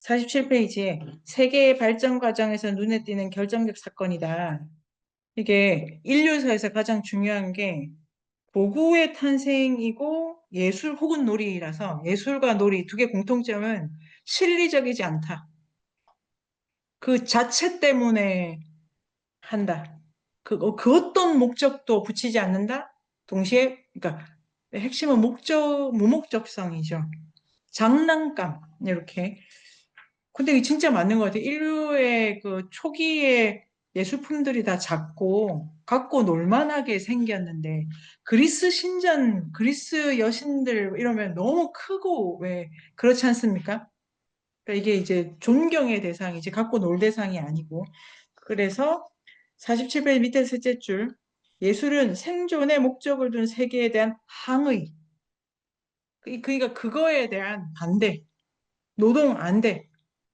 47페이지에 세계의 발전 과정에서 눈에 띄는 결정적 사건이다. 이게 인류사에서 가장 중요한 게 도구의 탄생이고 예술 혹은 놀이라서 예술과 놀이 두 개 공통점은 실리적이지 않다. 그 자체 때문에 한다. 그 어떤 목적도 붙이지 않는다. 동시에 그러니까 핵심은 무목적성이죠. 장난감 이렇게. 근데 이게 진짜 맞는 것 같아요. 인류의 그 초기의 예술품들이 다 작고 갖고 놀만하게 생겼는데 그리스 신전, 그리스 여신들 이러면 너무 크고 왜 그렇지 않습니까? 그러니까 이게 이제 존경의 대상이지 갖고 놀 대상이 아니고 그래서 47페이지 밑에 셋째 줄 예술은 생존의 목적을 둔 세계에 대한 항의 그러니까 그거에 대한 반대 노동 안 돼.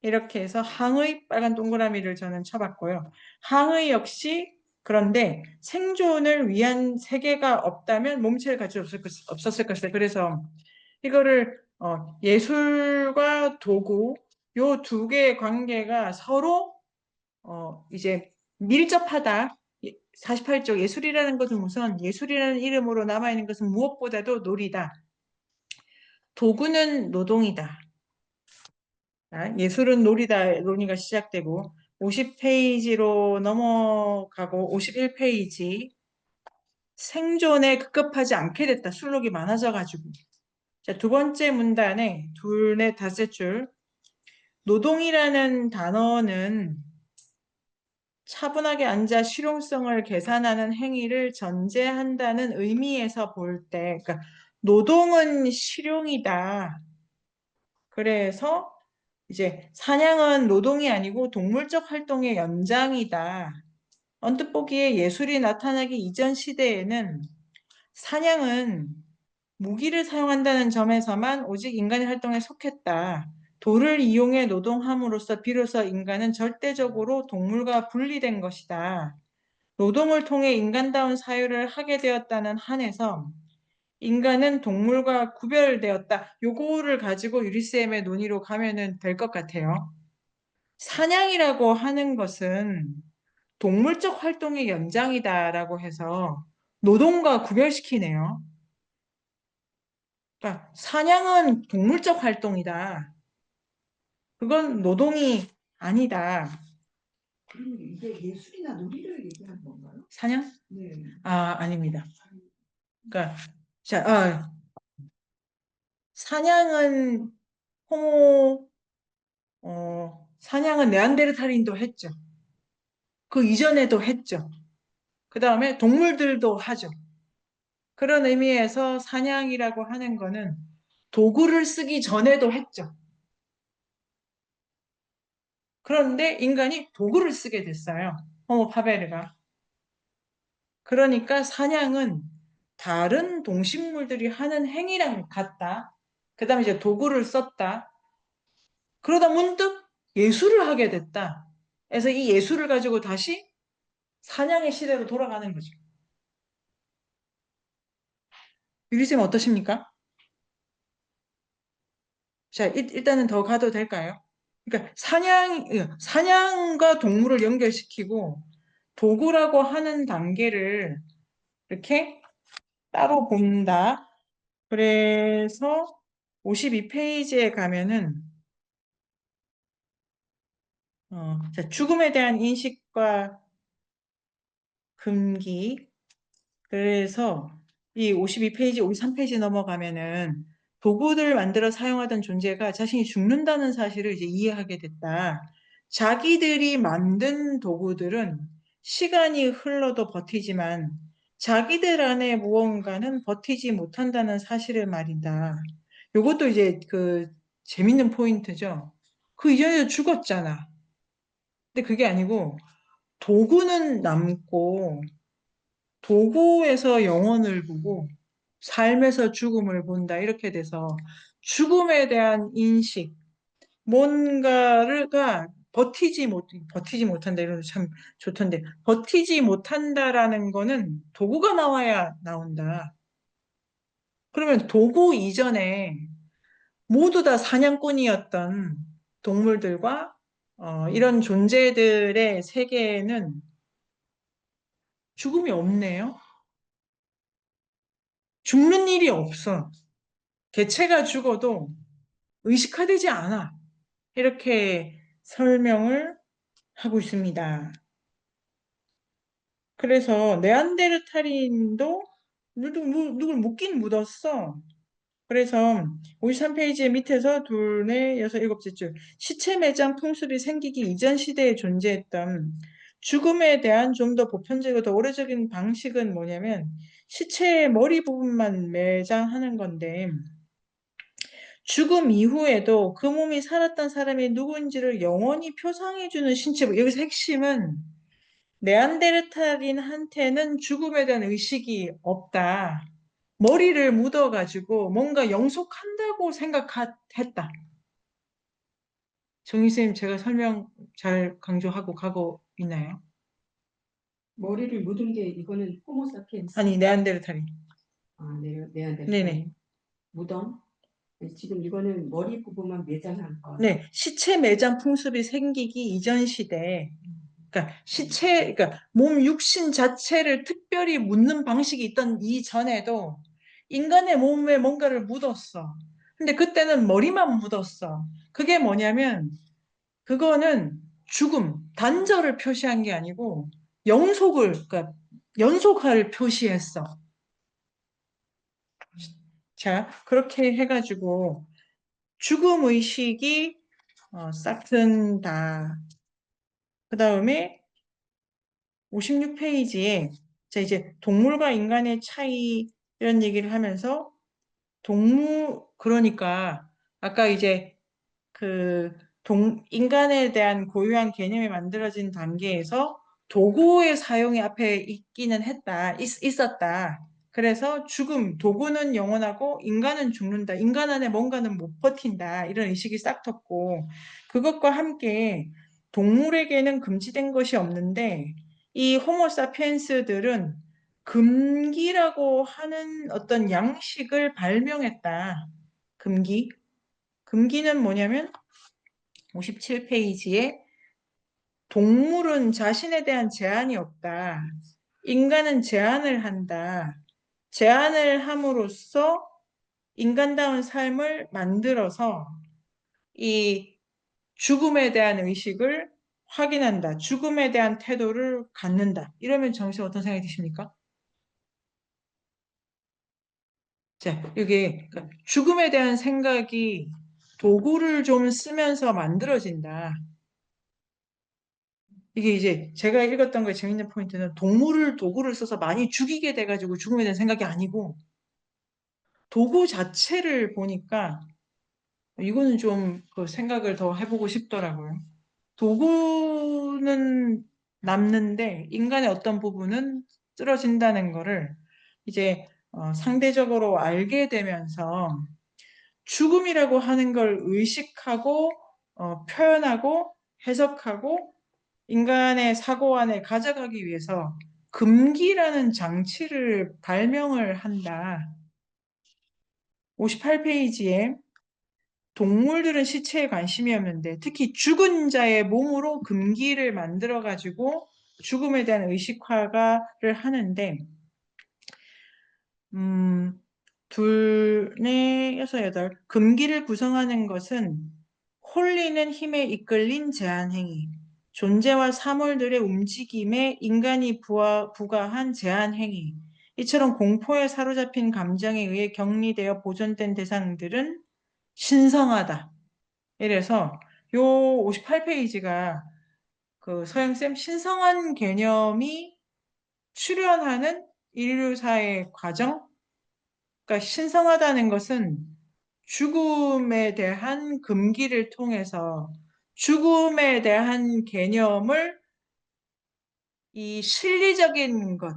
이렇게 해서 항의 빨간 동그라미를 저는 쳐봤고요. 항의 역시 그런데 생존을 위한 세계가 없다면 몸체를 가지고 없었을 것이다. 그래서 이거를 예술과 도구 요 두 개의 관계가 서로 이제 밀접하다. 48쪽 예술이라는 것은 우선 예술이라는 이름으로 남아있는 것은 무엇보다도 놀이다. 도구는 노동이다. 예술은 놀이다 논의가 시작되고 50페이지로 넘어가고 51페이지 생존에 급급하지 않게 됐다. 술록이 많아져가지고. 자, 두 번째 문단에 둘, 넷, 다섯 줄 노동이라는 단어는 차분하게 앉아 실용성을 계산하는 행위를 전제한다는 의미에서 볼 때, 그러니까 노동은 실용이다. 그래서 이제 사냥은 노동이 아니고 동물적 활동의 연장이다. 언뜻 보기에 예술이 나타나기 이전 시대에는 사냥은 무기를 사용한다는 점에서만 오직 인간의 활동에 속했다. 돌을 이용해 노동함으로써 비로소 인간은 절대적으로 동물과 분리된 것이다. 노동을 통해 인간다운 사유를 하게 되었다는 한에서 인간은 동물과 구별되었다. 요거를 가지고 유리쌤의 논의로 가면은 될 것 같아요. 사냥이라고 하는 것은 동물적 활동의 연장이다라고 해서 노동과 구별시키네요. 그러니까 사냥은 동물적 활동이다. 그건 노동이 아니다. 그럼 이게 예술이나 놀이를 얘기하는 건가요? 사냥? 네. 아닙니다. 그러니까 자, 사냥은 호모 사냥은 네안데르탈인도 했죠. 그 이전에도 했죠. 그 다음에 동물들도 하죠. 그런 의미에서 사냥이라고 하는 거는 도구를 쓰기 전에도 했죠. 그런데 인간이 도구를 쓰게 됐어요. 호모 파베르가. 그러니까 사냥은 다른 동식물들이 하는 행위랑 같다. 그 다음에 이제 도구를 썼다. 그러다 문득 예술을 하게 됐다. 그래서 이 예술을 가지고 다시 사냥의 시대로 돌아가는 거죠. 유리쌤 어떠십니까? 자, 일단은 더 가도 될까요? 그러니까 사냥과 동물을 연결시키고 도구라고 하는 단계를 이렇게 따로 본다. 그래서 52페이지에 가면은 자, 죽음에 대한 인식과 금기. 그래서 이 52페이지, 53페이지 넘어가면은 도구를 만들어 사용하던 존재가 자신이 죽는다는 사실을 이제 이해하게 됐다. 자기들이 만든 도구들은 시간이 흘러도 버티지만 자기들 안에 무언가는 버티지 못한다는 사실을 말이다. 요것도 이제 그 재밌는 포인트죠. 그 이전에도 죽었잖아. 근데 그게 아니고 도구는 남고 도구에서 영혼을 보고 삶에서 죽음을 본다. 이렇게 돼서 죽음에 대한 인식, 뭔가가 버티지 못한다. 이런 참 좋던데. 버티지 못한다라는 거는 도구가 나와야 나온다. 그러면 도구 이전에 모두 다 사냥꾼이었던 동물들과 이런 존재들의 세계에는 죽음이 없네요. 죽는 일이 없어. 개체가 죽어도 의식화되지 않아. 이렇게 설명을 하고 있습니다. 그래서 네안데르탈인도 누굴 묻긴 묻었어. 그래서 53페이지 밑에서 둘, 넷, 여섯, 일곱째 줄 시체 매장 풍습이 생기기 이전 시대에 존재했던 죽음에 대한 좀 더 보편적이고 더 오래적인 방식은 뭐냐면 시체의 머리 부분만 매장하는 건데 죽음 이후에도 그 몸이 살았던 사람이 누구인지를 영원히 표상해주는 신체, 여기서 핵심은 네안데르탈인한테는 죽음에 대한 의식이 없다. 머리를 묻어가지고 뭔가 영속한다고 생각했다. 정희 선생님, 제가 설명 잘 강조하고 가고 있나요? 머리를 묻은 게 이거는 호모사피엔스. 아니, 네안데르탈인. 네안데르탈 네네. 무덤. 지금 이거는 머리 부분만 매장한 거. 네, 시체 매장 풍습이 생기기 이전 시대에, 그러니까 그러니까 몸 육신 자체를 특별히 묻는 방식이 있던 이전에도 인간의 몸에 뭔가를 묻었어. 근데 그때는 머리만 묻었어. 그게 뭐냐면 그거는 죽음, 단절을 표시한 게 아니고 그러니까 연속할 표시했어. 자, 그렇게 해가지고 죽음 의식이 싹 튼다. 그 다음에 56페이지에 자 이제 동물과 인간의 차이 이런 얘기를 하면서 그러니까 아까 이제 그 인간에 대한 고유한 개념이 만들어진 단계에서 도구의 사용이 앞에 있기는 있었다. 그래서 도구는 영원하고 인간은 죽는다. 인간 안에 뭔가는 못 버틴다. 이런 의식이 싹 텄고, 그것과 함께 동물에게는 금지된 것이 없는데, 이 호모사피엔스들은 금기라고 하는 어떤 양식을 발명했다. 금기. 금기는 뭐냐면 57페이지에 동물은 자신에 대한 제한이 없다. 인간은 제한을 한다. 제한을 함으로써 인간다운 삶을 만들어서 이 죽음에 대한 의식을 확인한다. 죽음에 대한 태도를 갖는다. 이러면 정신 어떤 생각이 드십니까? 자, 이게 죽음에 대한 생각이 도구를 좀 쓰면서 만들어진다. 이게 이제 제가 읽었던 거에 재밌는 포인트는 도구를 써서 많이 죽이게 돼가지고 죽음에 대한 생각이 아니고 도구 자체를 보니까 이거는 좀 그 생각을 더 해보고 싶더라고요. 도구는 남는데 인간의 어떤 부분은 쓰러진다는 거를 이제 상대적으로 알게 되면서 죽음이라고 하는 걸 의식하고 표현하고 해석하고 인간의 사고 안에 가져가기 위해서 금기라는 장치를 발명을 한다. 58페이지에 동물들은 시체에 관심이 없는데 특히 죽은 자의 몸으로 금기를 만들어 가지고 죽음에 대한 의식화를 하는데 둘, 넷, 여섯, 여덟 금기를 구성하는 것은 홀리는 힘에 이끌린 제한행위 존재와 사물들의 움직임에 인간이 부과한 제한행위 이처럼 공포에 사로잡힌 감정에 의해 격리되어 보존된 대상들은 신성하다. 이래서 요 58페이지가 그 서영쌤 신성한 개념이 출현하는 인류사의 과정? 그러니까 신성하다는 것은 죽음에 대한 금기를 통해서 죽음에 대한 개념을 이 실리적인 것,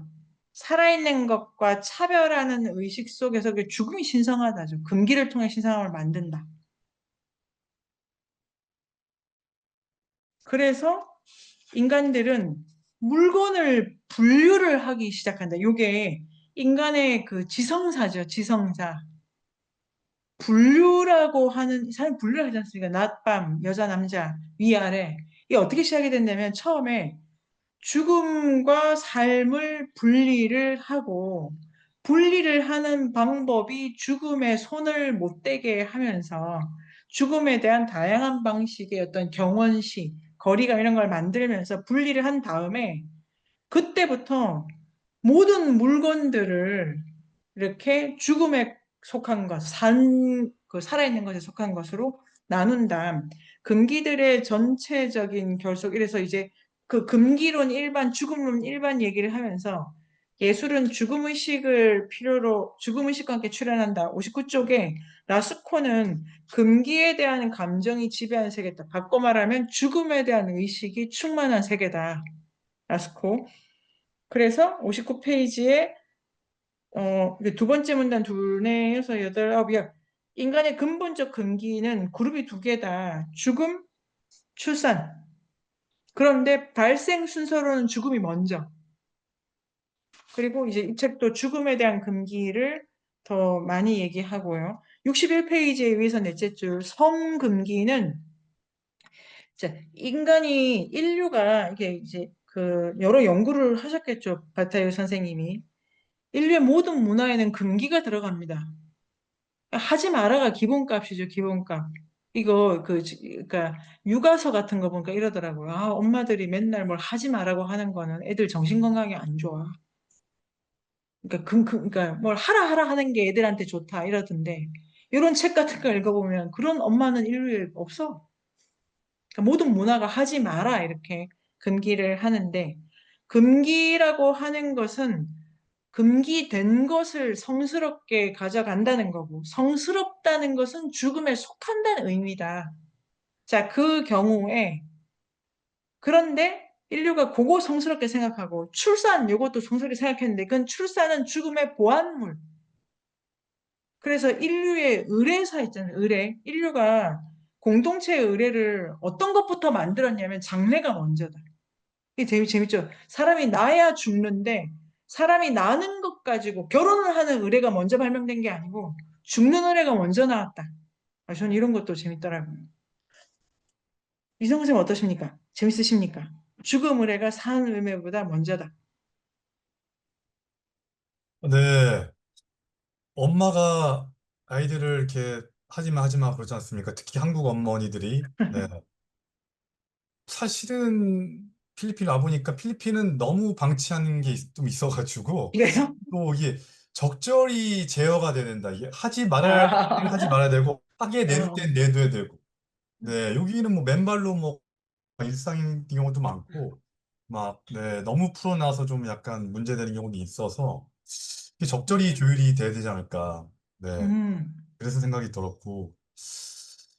살아있는 것과 차별하는 의식 속에서 그 죽음이 신성하다죠. 금기를 통해 신성함을 만든다. 그래서 인간들은 물건을 분류를 하기 시작한다. 이게 인간의 그 지성사죠. 지성사. 분류라고 하는, 사람 분류를 하지 않습니까? 낮, 밤, 여자, 남자, 위아래. 이게 어떻게 시작이 됐냐면 처음에 죽음과 삶을 분리를 하고 분리를 하는 방법이 죽음에 손을 못 대게 하면서 죽음에 대한 다양한 방식의 어떤 경원시, 거리가 이런 걸 만들면서 분리를 한 다음에 그때부터 모든 물건들을 이렇게 죽음에 속한 것, 살아있는 것에 속한 것으로 나눈다. 금기들의 전체적인 결속, 이래서 이제 그 금기론 일반, 죽음론 일반 얘기를 하면서 예술은 죽음의식을 필요로, 죽음의식과 함께 출현한다. 59쪽에 라스코는 금기에 대한 감정이 지배하는 세계다. 바꿔 말하면 죽음에 대한 의식이 충만한 세계다. 라스코. 그래서 59페이지에 이게 두 번째 문단 둘네 여섯 여덟 아홉이야. 인간의 근본적 금기는 그룹이 두 개다. 죽음, 출산. 그런데 발생 순서로는 죽음이 먼저. 그리고 이제 이 책도 죽음에 대한 금기를 더 많이 얘기하고요. 61페이지에 위에서 넷째 줄 성금기는 인류가 이게 이제 그 여러 연구를 하셨겠죠. 바타요 선생님이. 인류의 모든 문화에는 금기가 들어갑니다. 하지 마라가 기본값이죠, 기본값. 이거 그러니까 육아서 같은 거 보니까 이러더라고요. 아, 엄마들이 맨날 뭘 하지 마라고 하는 거는 애들 정신 건강에 안 좋아. 그러니까 그러니까 뭘 하라 하라 하는 게 애들한테 좋다 이러던데 이런 책 같은 거 읽어보면 그런 엄마는 인류에 없어. 그러니까 모든 문화가 하지 마라 이렇게 금기를 하는데 금기라고 하는 것은 금기된 것을 성스럽게 가져간다는 거고, 성스럽다는 것은 죽음에 속한다는 의미다. 자, 그 경우에, 그런데 인류가 그거 성스럽게 생각하고, 출산, 이것도 성스럽게 생각했는데, 그건 출산은 죽음의 보안물. 그래서 인류의 의례사 있잖아요, 의례. 인류가 공동체의 의례를 어떤 것부터 만들었냐면, 장래가 먼저다. 이게 되게 재밌죠. 사람이 나야 죽는데 사람이 나는 것 가지고 결혼을 하는 의례가 먼저 발명된 게 아니고 죽는 의례가 먼저 나왔다. 아, 저는 이런 것도 재밌더라고요. 이성 선생님 어떠십니까? 재밌으십니까? 죽음 의례가 산 의례보다 먼저다. 네, 엄마가 아이들을 이렇게 하지 마 그러지 않습니까? 특히 한국 어머니들이. 네. 사실은 필리핀 와보니까 필리핀은 너무 방치하는 게 좀 있어가지고 이래요? 또 이게 적절히 제어가 돼야 된다. 이게 하지 말아야 할 때는 하지 아, 말아야 되고 하게 낼 어, 땐 내둬야 되고. 네, 여기는 뭐 맨발로 뭐 일상인 경우도 많고 막 네, 너무 풀어놔서 좀 약간 문제되는 경우도 있어서 이게 적절히 조율이 돼야 되지 않을까. 네. 음, 그래서 생각이 들었고,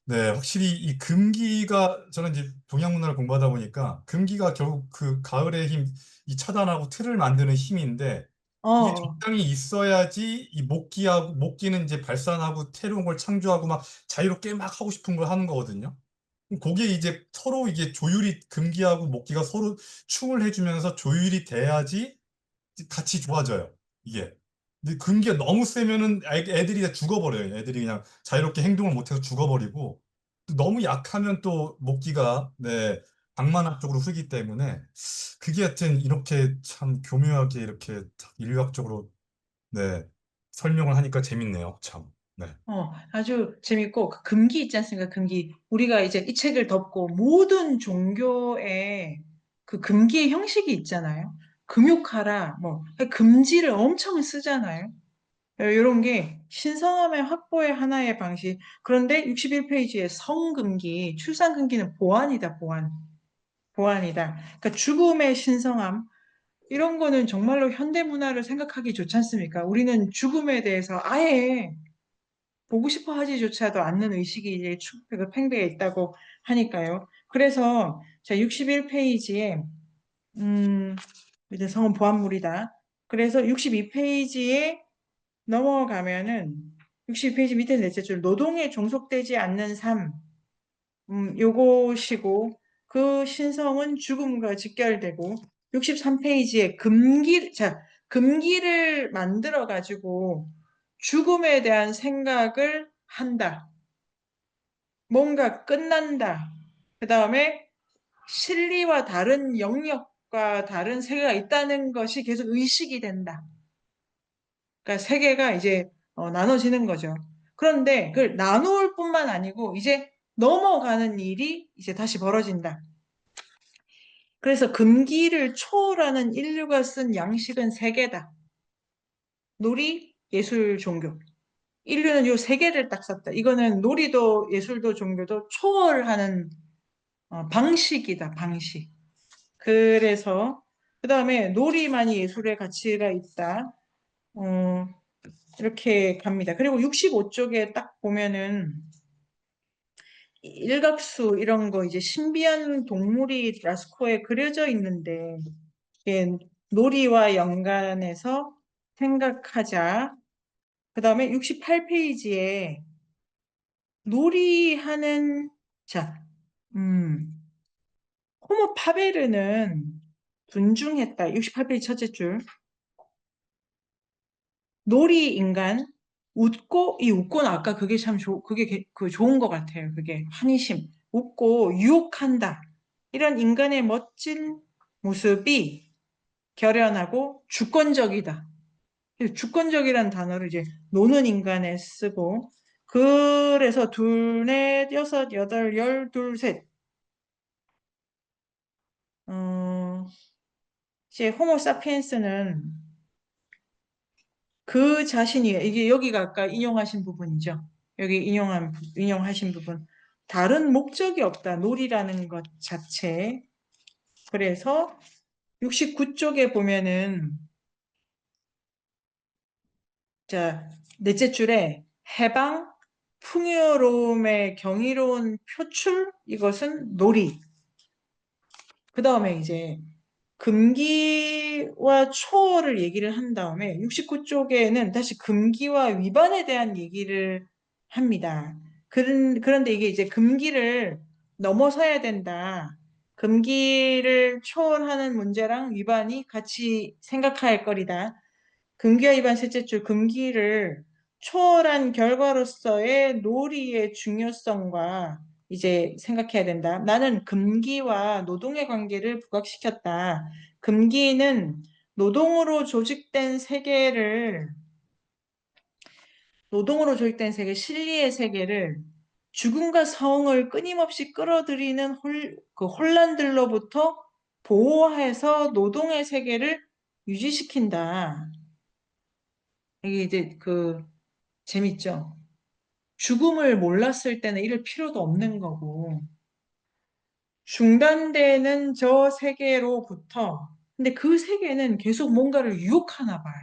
네, 확실히 이 금기가, 저는 이제 동양 문화를 공부하다 보니까, 금기가 결국 그 가을의 힘, 이 차단하고 틀을 만드는 힘인데, 어, 이게 어. 적당히 있어야지 이 목기는 이제 발산하고 새로운 걸 창조하고 막 자유롭게 막 하고 싶은 걸 하는 거거든요. 그게 이제 서로 이게 조율이, 금기하고 목기가 서로 충을 해주면서 조율이 돼야지 같이 좋아져요. 이게. 근데 근기가 너무 세면은 애들이 다 죽어버려요. 애들이 그냥 자유롭게 행동을 못해서 죽어버리고 또 너무 약하면 또 목기가 네 방만학 쪽으로 흐르기 때문에 그게 하여튼 이렇게 참 교묘하게 이렇게 인류학적으로 네 설명을 하니까 재밌네요. 참. 네. 아주 재밌고, 그 금기 있지 않습니까? 금기. 우리가 이제 이 책을 덮고 모든 종교의 그 금기의 형식이 있잖아요. 금욕하라, 뭐, 금지를 엄청 쓰잖아요. 이런 게 신성함의 확보의 하나의 방식. 그런데 61페이지에 성금기, 출산금기는 보안이다, 보안. 보안이다. 그러니까 죽음의 신성함. 이런 거는 정말로 현대 문화를 생각하기 좋지 않습니까? 우리는 죽음에 대해서 아예 보고 싶어 하지조차도 않는 의식이 이제 팽배해 있다고 하니까요. 그래서 자 61페이지에 이제 성은 보안물이다. 그래서 62페이지에 넘어가면은 62페이지 밑에 넷째 줄 노동에 종속되지 않는 삶 요것이고 그 신성은 죽음과 직결되고 63페이지에 금기를 만들어 가지고 죽음에 대한 생각을 한다. 뭔가 끝난다. 그 다음에 실리와 다른 영역과 다른 세계가 있다는 것이 계속 의식이 된다. 그러니까 세계가 이제 나눠지는 거죠. 그런데 그걸 나누을 뿐만 아니고 이제 넘어가는 일이 이제 다시 벌어진다. 그래서 금기를 초월하는 인류가 쓴 양식은 세 개다. 놀이, 예술, 종교. 인류는 요 세 개를 딱 썼다. 이거는 놀이도 예술도 종교도 초월하는 방식이다, 방식. 그래서 그 다음에 놀이만이 예술의 가치가 있다. 어, 이렇게 갑니다. 그리고 65쪽에 딱 보면은 일각수 이런 거 이제 신비한 동물이 라스코에 그려져 있는데 이게 놀이와 연관해서 생각하자. 그 다음에 68페이지에 놀이하는 자, 호모 파베르는 존중했다. 68페이지 첫째 줄. 놀이 인간 웃고 이 웃고는 아까 그게 참 그게 좋은 것 같아요. 그게 환희심 웃고 유혹한다. 이런 인간의 멋진 모습이 결연하고 주권적이다. 주권적이라는 단어를 이제 노는 인간에 쓰고 그래서 둘, 넷, 여섯, 여덟, 열, 둘, 셋. 이제 호모 사피엔스는 그 자신이 이게 여기가 아까 인용하신 부분이죠. 여기 인용하신 부분. 다른 목적이 없다. 놀이라는 것 자체. 그래서 69쪽에 보면은 자, 넷째 줄에 해방, 풍요로움의 경이로운 표출, 이것은 놀이. 그 다음에 이제 금기와 초월을 얘기를 한 다음에 69쪽에는 다시 금기와 위반에 대한 얘기를 합니다. 그런데 이게 이제 금기를 넘어서야 된다. 금기를 초월하는 문제랑 위반이 같이 생각할 거리다. 금기와 위반 셋째 줄 금기를 초월한 결과로서의 놀이의 중요성과 이제 생각해야 된다. 나는 금기와 노동의 관계를 부각시켰다. 금기는 노동으로 조직된 세계, 실리의 세계를 죽음과 성을 끊임없이 끌어들이는 그 혼란들로부터 보호해서 노동의 세계를 유지시킨다. 이게 이제 재밌죠? 죽음을 몰랐을 때는 이럴 필요도 없는 거고, 중단되는 저 세계로부터, 근데 그 세계는 계속 뭔가를 유혹하나 봐요.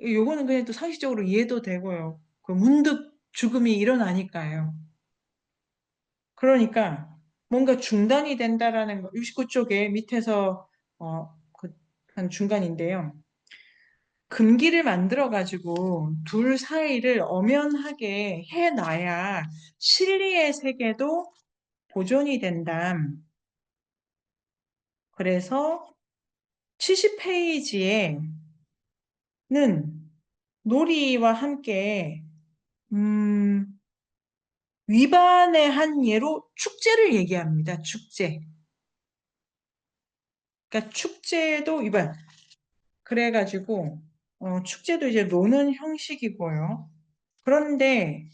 요거는 그냥 또 상식적으로 이해도 되고요. 그 문득 죽음이 일어나니까요. 그러니까 뭔가 중단이 된다라는 거, 69쪽에 밑에서, 한 중간인데요. 금기를 만들어가지고 둘 사이를 엄연하게 해놔야 실리의 세계도 보존이 된다. 그래서 70페이지에는 놀이와 함께 위반의 한 예로 축제를 얘기합니다. 축제. 그러니까 축제도 위반. 그래가지고 축제도 이제 노는 형식이고요. 그런데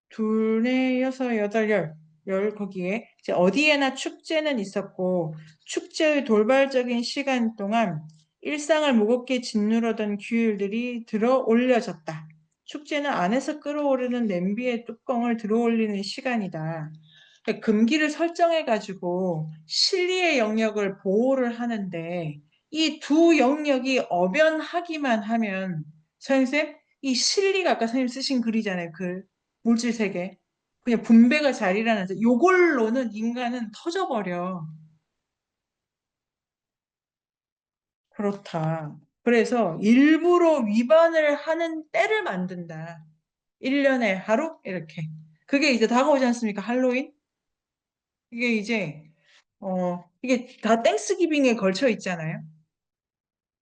둘, 넷, 여섯, 여덟, 열 거기에 이제 어디에나 축제는 있었고 축제의 돌발적인 시간 동안 일상을 무겁게 짓누르던 규율들이 들어 올려졌다. 축제는 안에서 끓어오르는 냄비의 뚜껑을 들어 올리는 시간이다. 그러니까 금기를 설정해가지고 실리의 영역을 보호를 하는데 이 두 영역이 엄연하기만 하면 선생님 이 실리가 아까 선생님 쓰신 글이잖아요. 물질 세계. 그냥 분배가 잘 일어나서 요걸로는 인간은 터져버려. 그렇다. 그래서 일부러 위반을 하는 때를 만든다. 1년에 하루? 이렇게. 그게 이제 다가오지 않습니까? 할로윈? 이게 이제, 이게 다 땡스기빙에 걸쳐 있잖아요.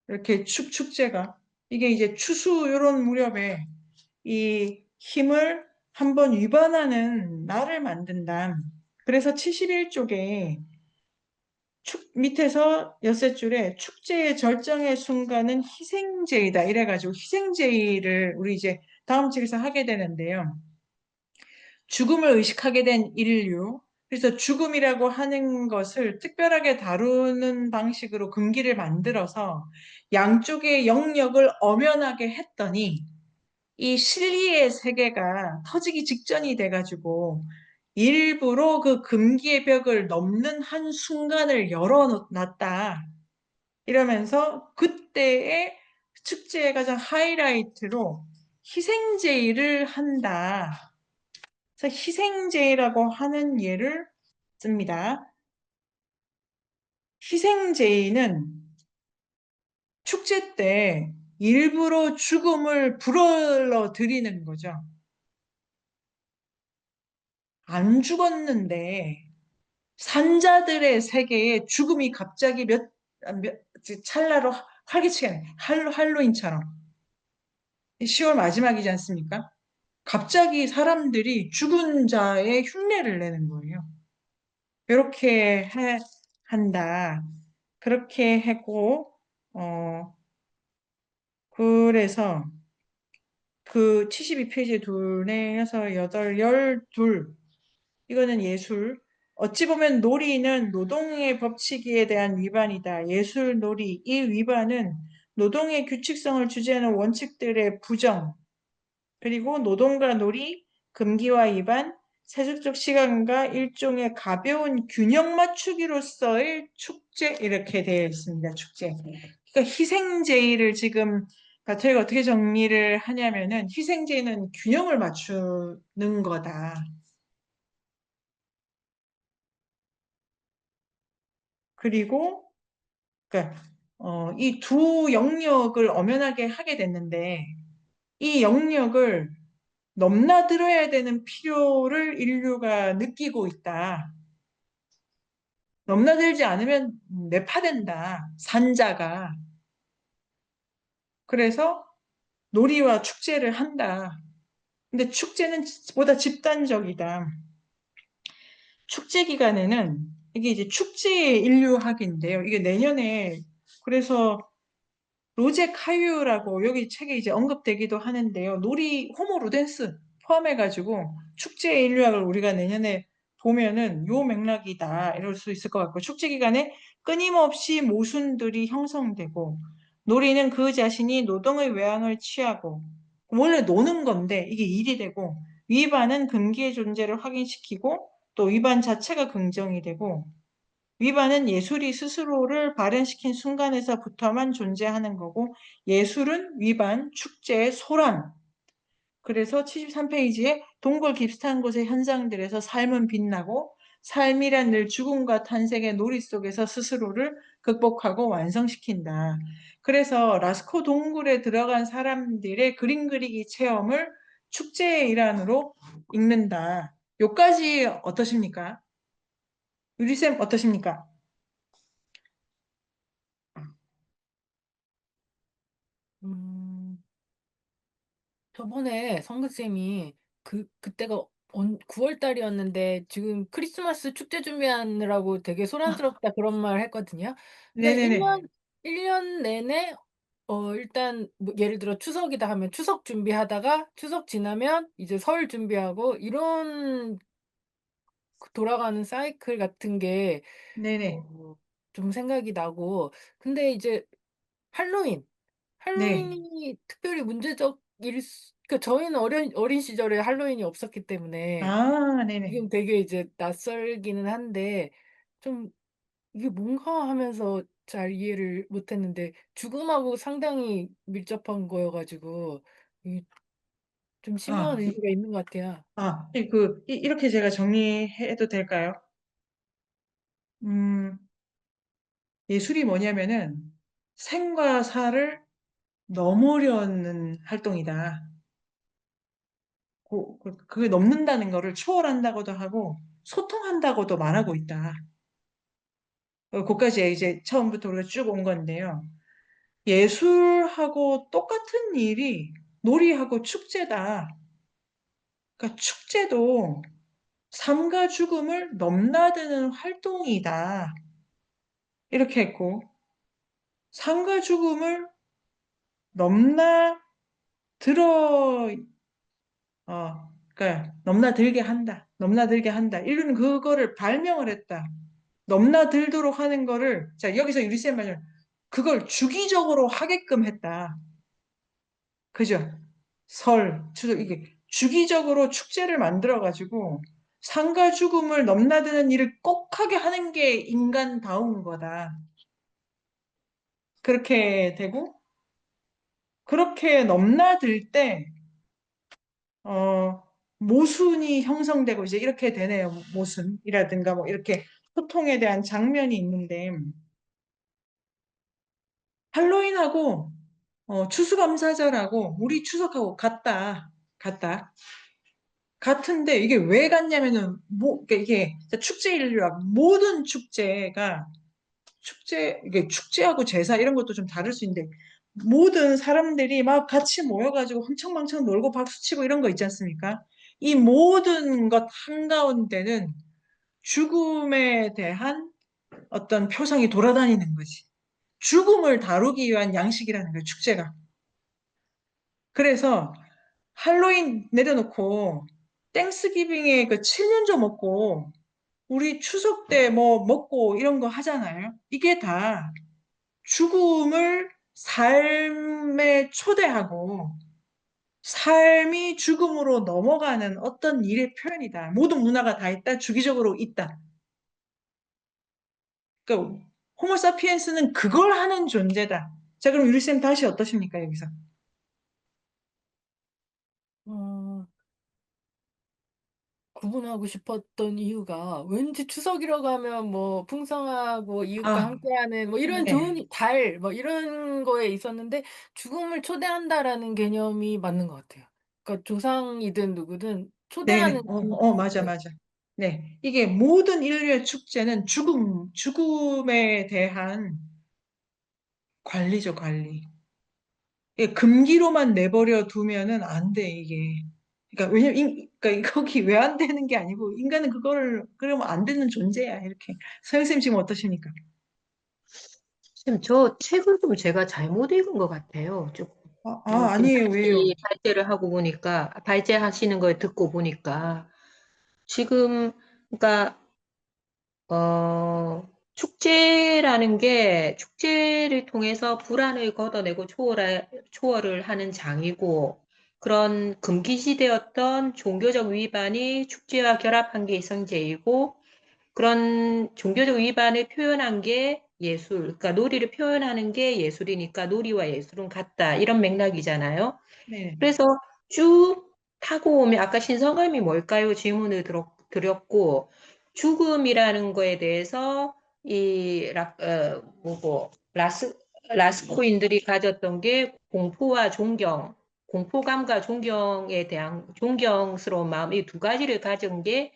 이렇게 축제가. 이게 이제 추수 요런 무렵에 이 힘을 한번 위반하는 날을 만든다. 그래서 71쪽에 밑에서 엿새 줄에 축제의 절정의 순간은 희생제이다 이래가지고 희생제의를 우리 이제 다음 책에서 하게 되는데요. 죽음을 의식하게 된 인류, 그래서 죽음이라고 하는 것을 특별하게 다루는 방식으로 금기를 만들어서 양쪽의 영역을 엄연하게 했더니 이 실리의 세계가 터지기 직전이 돼가지고 일부러 그 금기의 벽을 넘는 한 순간을 열어놨다. 이러면서 그때의 축제의 가장 하이라이트로 희생제의를 한다. 그래서 희생제의라고 하는 예를 씁니다. 희생제의는 축제 때 일부러 죽음을 불러들이는 거죠. 안 죽었는데 산자들의 세계에 죽음이 갑자기 몇 찰나로 활기치게 하는 할로윈처럼 10월 마지막이지 않습니까? 갑자기 사람들이 죽은 자의 흉내를 내는 거예요. 이렇게 한다. 그렇게 했고, 그래서 그 72페이지 둘에서 12, 이거는 예술. 어찌 보면 놀이는 노동의 법칙에 대한 위반이다. 예술 놀이, 이 위반은 노동의 규칙성을 주재하는 원칙들의 부정, 그리고 노동과 놀이, 금기와 위반, 세속적 시간과 일종의 가벼운 균형 맞추기로서의 축제 이렇게 되어 있습니다. 축제. 그러니까 희생제의를 지금 가토리가 어떻게 정리를 하냐면은 희생제의는 균형을 맞추는 거다. 그리고 그러니까 이 두 영역을 엄연하게 하게 됐는데 이 영역을 넘나들어야 되는 필요를 인류가 느끼고 있다. 넘나들지 않으면 내파된다. 산자가. 그래서 놀이와 축제를 한다. 근데 축제는 보다 집단적이다. 축제 기간에는 이게 이제 축제의 인류학인데요. 이게 내년에 그래서 로제 카유라고 여기 책에 이제 언급되기도 하는데요. 놀이 호모 루덴스 포함해가지고 축제의 인류학을 우리가 내년에 보면은 요 맥락이다 이럴 수 있을 것 같고 축제 기간에 끊임없이 모순들이 형성되고 놀이는 그 자신이 노동의 외양을 취하고 원래 노는 건데 이게 일이 되고 위반은 금기의 존재를 확인시키고 또 위반 자체가 긍정이 되고 위반은 예술이 스스로를 발현시킨 순간에서부터만 존재하는 거고 예술은 위반, 축제, 소란. 그래서 73페이지에 동굴 깊숙한 곳의 현상들에서 삶은 빛나고 삶이란 늘 죽음과 탄생의 놀이 속에서 스스로를 극복하고 완성시킨다. 그래서 라스코 동굴에 들어간 사람들의 그림 그리기 체험을 축제의 일환으로 읽는다. 요까지 어떠십니까? 유리쌤 어떠십니까? 음, 저번에 성근쌤이 그때가 9월 달이었는데 지금 크리스마스 축제 준비하느라고 되게 소란스럽다 그런 말 했거든요. 근데 네네네. 1년 내내 일단 뭐 예를 들어 추석이다 하면 추석 준비하다가 추석 지나면 이제 설 준비하고 이런 돌아가는 사이클 같은 게 네네. 어, 좀 생각이 나고 근데 이제 할로윈 네. 할로윈이 특별히 문제적일 그러니까 저희는 어린 시절에 할로윈이 없었기 때문에 아, 네네. 지금 되게 이제 낯설기는 한데 좀 이게 뭔가 하면서 잘 이해를 못했는데 죽음하고 상당히 밀접한 거여 가지고 이 좀 심오한 아, 의미가 있는 것 같아요. 이렇게 제가 정리해도 될까요? 음, 예술이 뭐냐면은 생과 사를 넘으려는 활동이다. 그게 넘는다는 거를 초월한다고도 하고 소통한다고도 말하고 있다. 거기까지 이제 처음부터 우리가 쭉 온 건데요. 예술하고 똑같은 일이 놀이하고 축제다. 그러니까 축제도 삶과 죽음을 넘나드는 활동이다. 이렇게 했고, 삶과 죽음을 넘나들어, 그러니까 넘나들게 한다. 넘나들게 한다. 인류는 그거를 발명을 했다. 넘나들도록 하는 거를, 자, 여기서 유리쌤 말은 그걸 주기적으로 하게끔 했다. 그죠? 설, 추석, 이게 주기적으로 축제를 만들어가지고 삶과 죽음을 넘나드는 일을 꼭 하게 하는 게 인간다운 거다. 그렇게 되고, 그렇게 넘나들 때, 어, 모순이 형성되고 이제 이렇게 되네요. 모순이라든가 뭐 이렇게 소통에 대한 장면이 있는데, 할로윈하고 추수감사절하고 우리 추석하고 같다. 같은데 이게 왜 같냐면은 그러니까 이게 축제 인류학 모든 이게 축제하고 제사 이런 것도 좀 다를 수 있는데 모든 사람들이 막 같이 모여가지고 흥청망청 놀고 박수치고 이런 거 있지 않습니까? 이 모든 것 한가운데는 죽음에 대한 어떤 표상이 돌아다니는 거지. 죽음을 다루기 위한 양식이라는 거예요, 축제가. 그래서 할로윈 내려놓고 땡스기빙에 그 칠면조 먹고 우리 추석 때 뭐 먹고 이런 거 하잖아요. 이게 다 죽음을 삶에 초대하고 삶이 죽음으로 넘어가는 어떤 일의 표현이다. 모든 문화가 다 있다. 주기적으로 있다. 그러니까 호모사피엔스는 그걸 하는 존재다. 자, 그럼 유리쌤 다시 어떠십니까, 여기서? 어, 구분하고 싶었던 이유가 왠지 추석이라고 하면 뭐 풍성하고 이웃과 아, 함께하는 뭐 이런 네. 좋은 달 뭐 이런 거에 있었는데 죽음을 초대한다라는 개념이 맞는 것 같아요. 그러니까 조상이든 누구든 초대하는 네네. 맞아, 네. 맞아. 네. 이게 모든 인류의 축제는 죽음에 대한 관리죠, 관리. 이게 금기로만 내버려 두면은 안 돼, 이게. 그러니까, 왜냐면, 그러니까 거기 왜 안 되는 게 아니고, 인간은 그거를, 그러면 안 되는 존재야, 이렇게. 서영쌤 지금 어떠십니까? 선생님, 저 책을 좀 제가 잘못 읽은 것 같아요. 좀 아니에요, 왜요? 다시 발제를 하고 보니까, 발제하시는 걸 듣고 보니까, 지금, 그러니까, 축제라는 게, 축제를 통해서 불안을 걷어내고 초월을 하는 장이고, 그런 금기시되었던 종교적 위반이 축제와 결합한 게 성제이고, 그런 종교적 위반을 표현한 게 예술, 그러니까 놀이를 표현하는 게 예술이니까 놀이와 예술은 같다. 이런 맥락이잖아요. 네. 그래서 쭉 타고 오면 아까 신성함이 뭘까요? 질문을 드렸고 죽음이라는 거에 대해서 라스코인들이 가졌던 게 공포와 존경, 공포감과 존경에 대한 존경스러운 마음 이 두 가지를 가진 게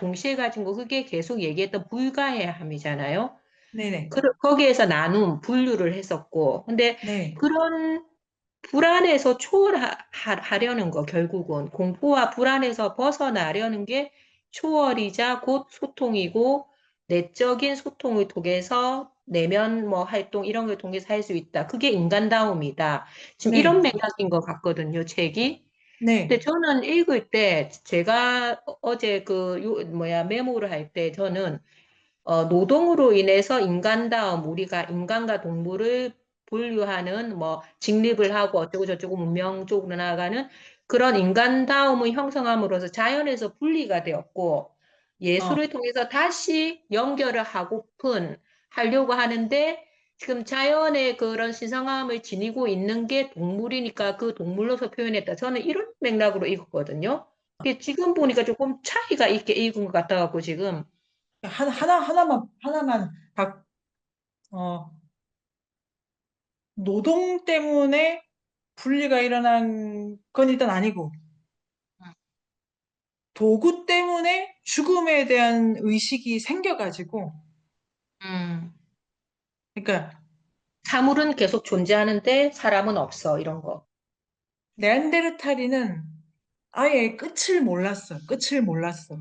동시에 가진 거 그게 계속 얘기했던 불가해함이잖아요. 네네. 거기에서 나눔, 분류를 했었고 근데 네. 그런 불안에서 초월하려는 거, 결국은. 공포와 불안에서 벗어나려는 게 초월이자 곧 소통이고, 내적인 소통을 통해서 내면 뭐 활동 이런 걸 통해서 할 수 있다. 그게 인간다움이다. 지금 네. 이런 맥락인 것 같거든요, 책이. 근데 네. 저는 읽을 때 제가 어제 메모를 할 때 저는 노동으로 인해서 인간다움, 우리가 인간과 동물을 분류하는 뭐 직립을 하고 어쩌고 저쩌고 문명 쪽으로 나아가는 그런 인간다움을 형성함으로써 자연에서 분리가 되었고 어, 예술을 통해서 다시 연결을 하려고 하는데 지금 자연의 그런 신성함을 지니고 있는 게 동물이니까 그 동물로서 표현했다. 저는 이런 맥락으로 읽었거든요. 근데 지금 보니까 조금 차이가 있게 읽은 것 같아갖고 지금 하나만, 어, 노동 때문에 분리가 일어난 건 일단 아니고, 도구 때문에 죽음에 대한 의식이 생겨가지고, 음. 그러니까 사물은 계속 존재하는데 사람은 없어. 이런 거. 네안데르탈인은 아예 끝을 몰랐어. 끝을 몰랐어.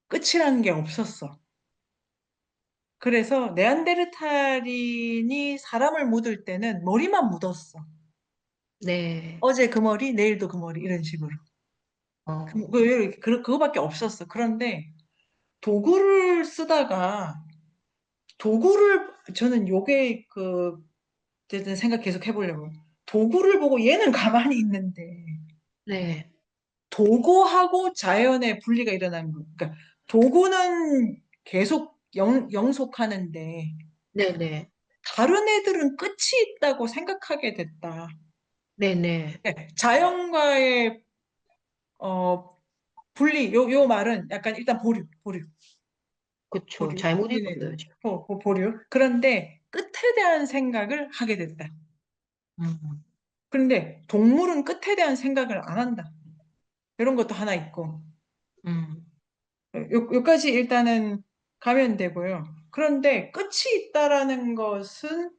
끝이라는 게 없었어. 그래서 네안데르탈인이 사람을 묻을 때는 머리만 묻었어. 네. 어제 그 머리, 내일도 그 머리 이런 식으로. 어, 그거밖에 없었어. 그런데 도구를 쓰다가 도구를 저는 요게 어쨌든 생각 계속 해보려고. 도구를 보고 얘는 가만히 있는데 네. 도구하고 자연의 분리가 일어나는 거. 그러니까 도구는 계속 영속하는데 네네. 다른 애들은 끝이 있다고 생각하게 됐다. 네네. 네, 자연과의 어, 분리, 요 말은 약간 일단 그쵸. 보류. 잘못 네네네. 읽었어요, 지금. 보류. 그런데 끝에 대한 생각을 하게 됐다. 음, 그런데 동물은 끝에 대한 생각을 안 한다. 이런 것도 하나 있고. 음, 요까지 일단은 가면 되고요. 그런데 끝이 있다라는 것은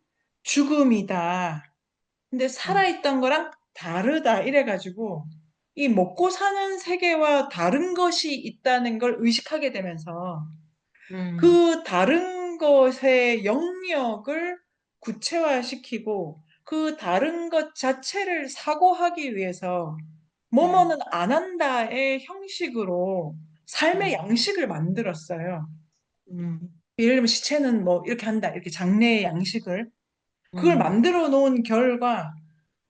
죽음이다. 근데 음, 살아있던 거랑 다르다. 이래가지고 이 먹고 사는 세계와 다른 것이 있다는 걸 의식하게 되면서 음, 그 다른 것의 영역을 구체화시키고 그 다른 것 자체를 사고하기 위해서 음, 뭐뭐는 안 한다의 형식으로 삶의 음, 양식을 만들었어요. 음, 예를 들면 시체는 뭐 이렇게 한다. 이렇게 장래의 양식을. 그걸 음, 만들어 놓은 결과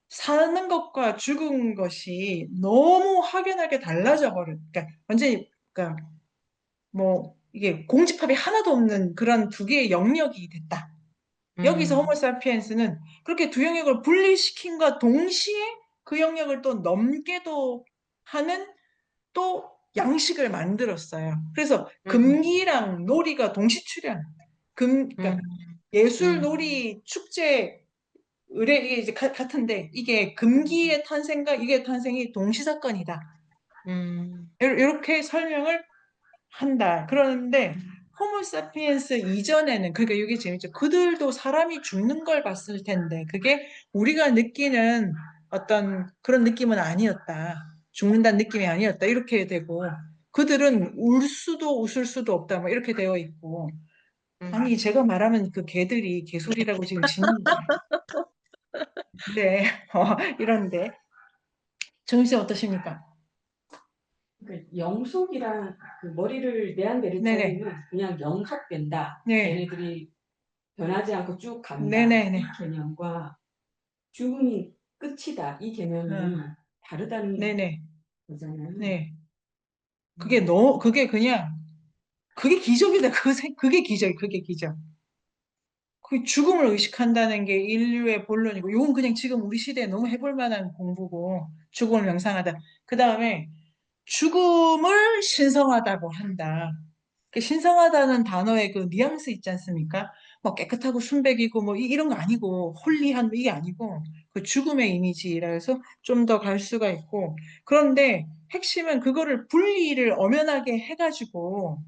사는 것과 죽은 것이 너무 확연하게 달라져 버린. 그러니까 완전히 그러니까 뭐 이게 공집합이 하나도 없는 그런 두 개의 영역이 됐다. 여기서 음, 호모사피엔스는 그렇게 두 영역을 분리시킨과 동시에 그 영역을 또 넘게도 하는 또 양식을 만들었어요. 그래서 음, 금기랑 놀이가 동시 출현. 그러니까 음, 예술, 음, 놀이, 축제, 의뢰 이게 이제 같은데 이게 금기의 탄생과 이게 탄생이 동시 사건이다. 음, 이렇게 설명을 한다. 그러는데 호모사피엔스 이전에는 그러니까 이게 재밌죠. 그들도 사람이 죽는 걸 봤을 텐데 그게 우리가 느끼는 어떤 그런 느낌은 아니었다. 죽는다는 느낌이 아니었다. 이렇게 되고 그들은 울 수도 웃을 수도 없다. 뭐 이렇게 되어 있고 음. 아니 제가 말하면 그 개들이 개소리라고 지금 짖는데 네 이런데 정신 어떠십니까? 그러니까 영속이랑 그 머리를 네네 네안데르탈인은 그냥 영합된다. 네 걔네들이 변하지 않고 쭉 간다. 네네네 이 개념과 죽음이 끝이다. 이 개념이 어, 다르다는 네네 거잖아요. 네 그게 음, 너 그게 그냥 그게 기적이다. 그게 기적, 그게 기적. 그 죽음을 의식한다는 게 인류의 본론이고, 이건 그냥 지금 우리 시대에 너무 해볼 만한 공부고, 죽음을 명상하다. 그 다음에 죽음을 신성하다고 한다. 그 신성하다는 단어의 그 뉘앙스 있지 않습니까? 뭐 깨끗하고 순백이고 뭐 이런 거 아니고 홀리한 이게 아니고 그 죽음의 이미지라 해서 좀 더 갈 수가 있고 그런데 핵심은 그거를 분리를 엄연하게 해가지고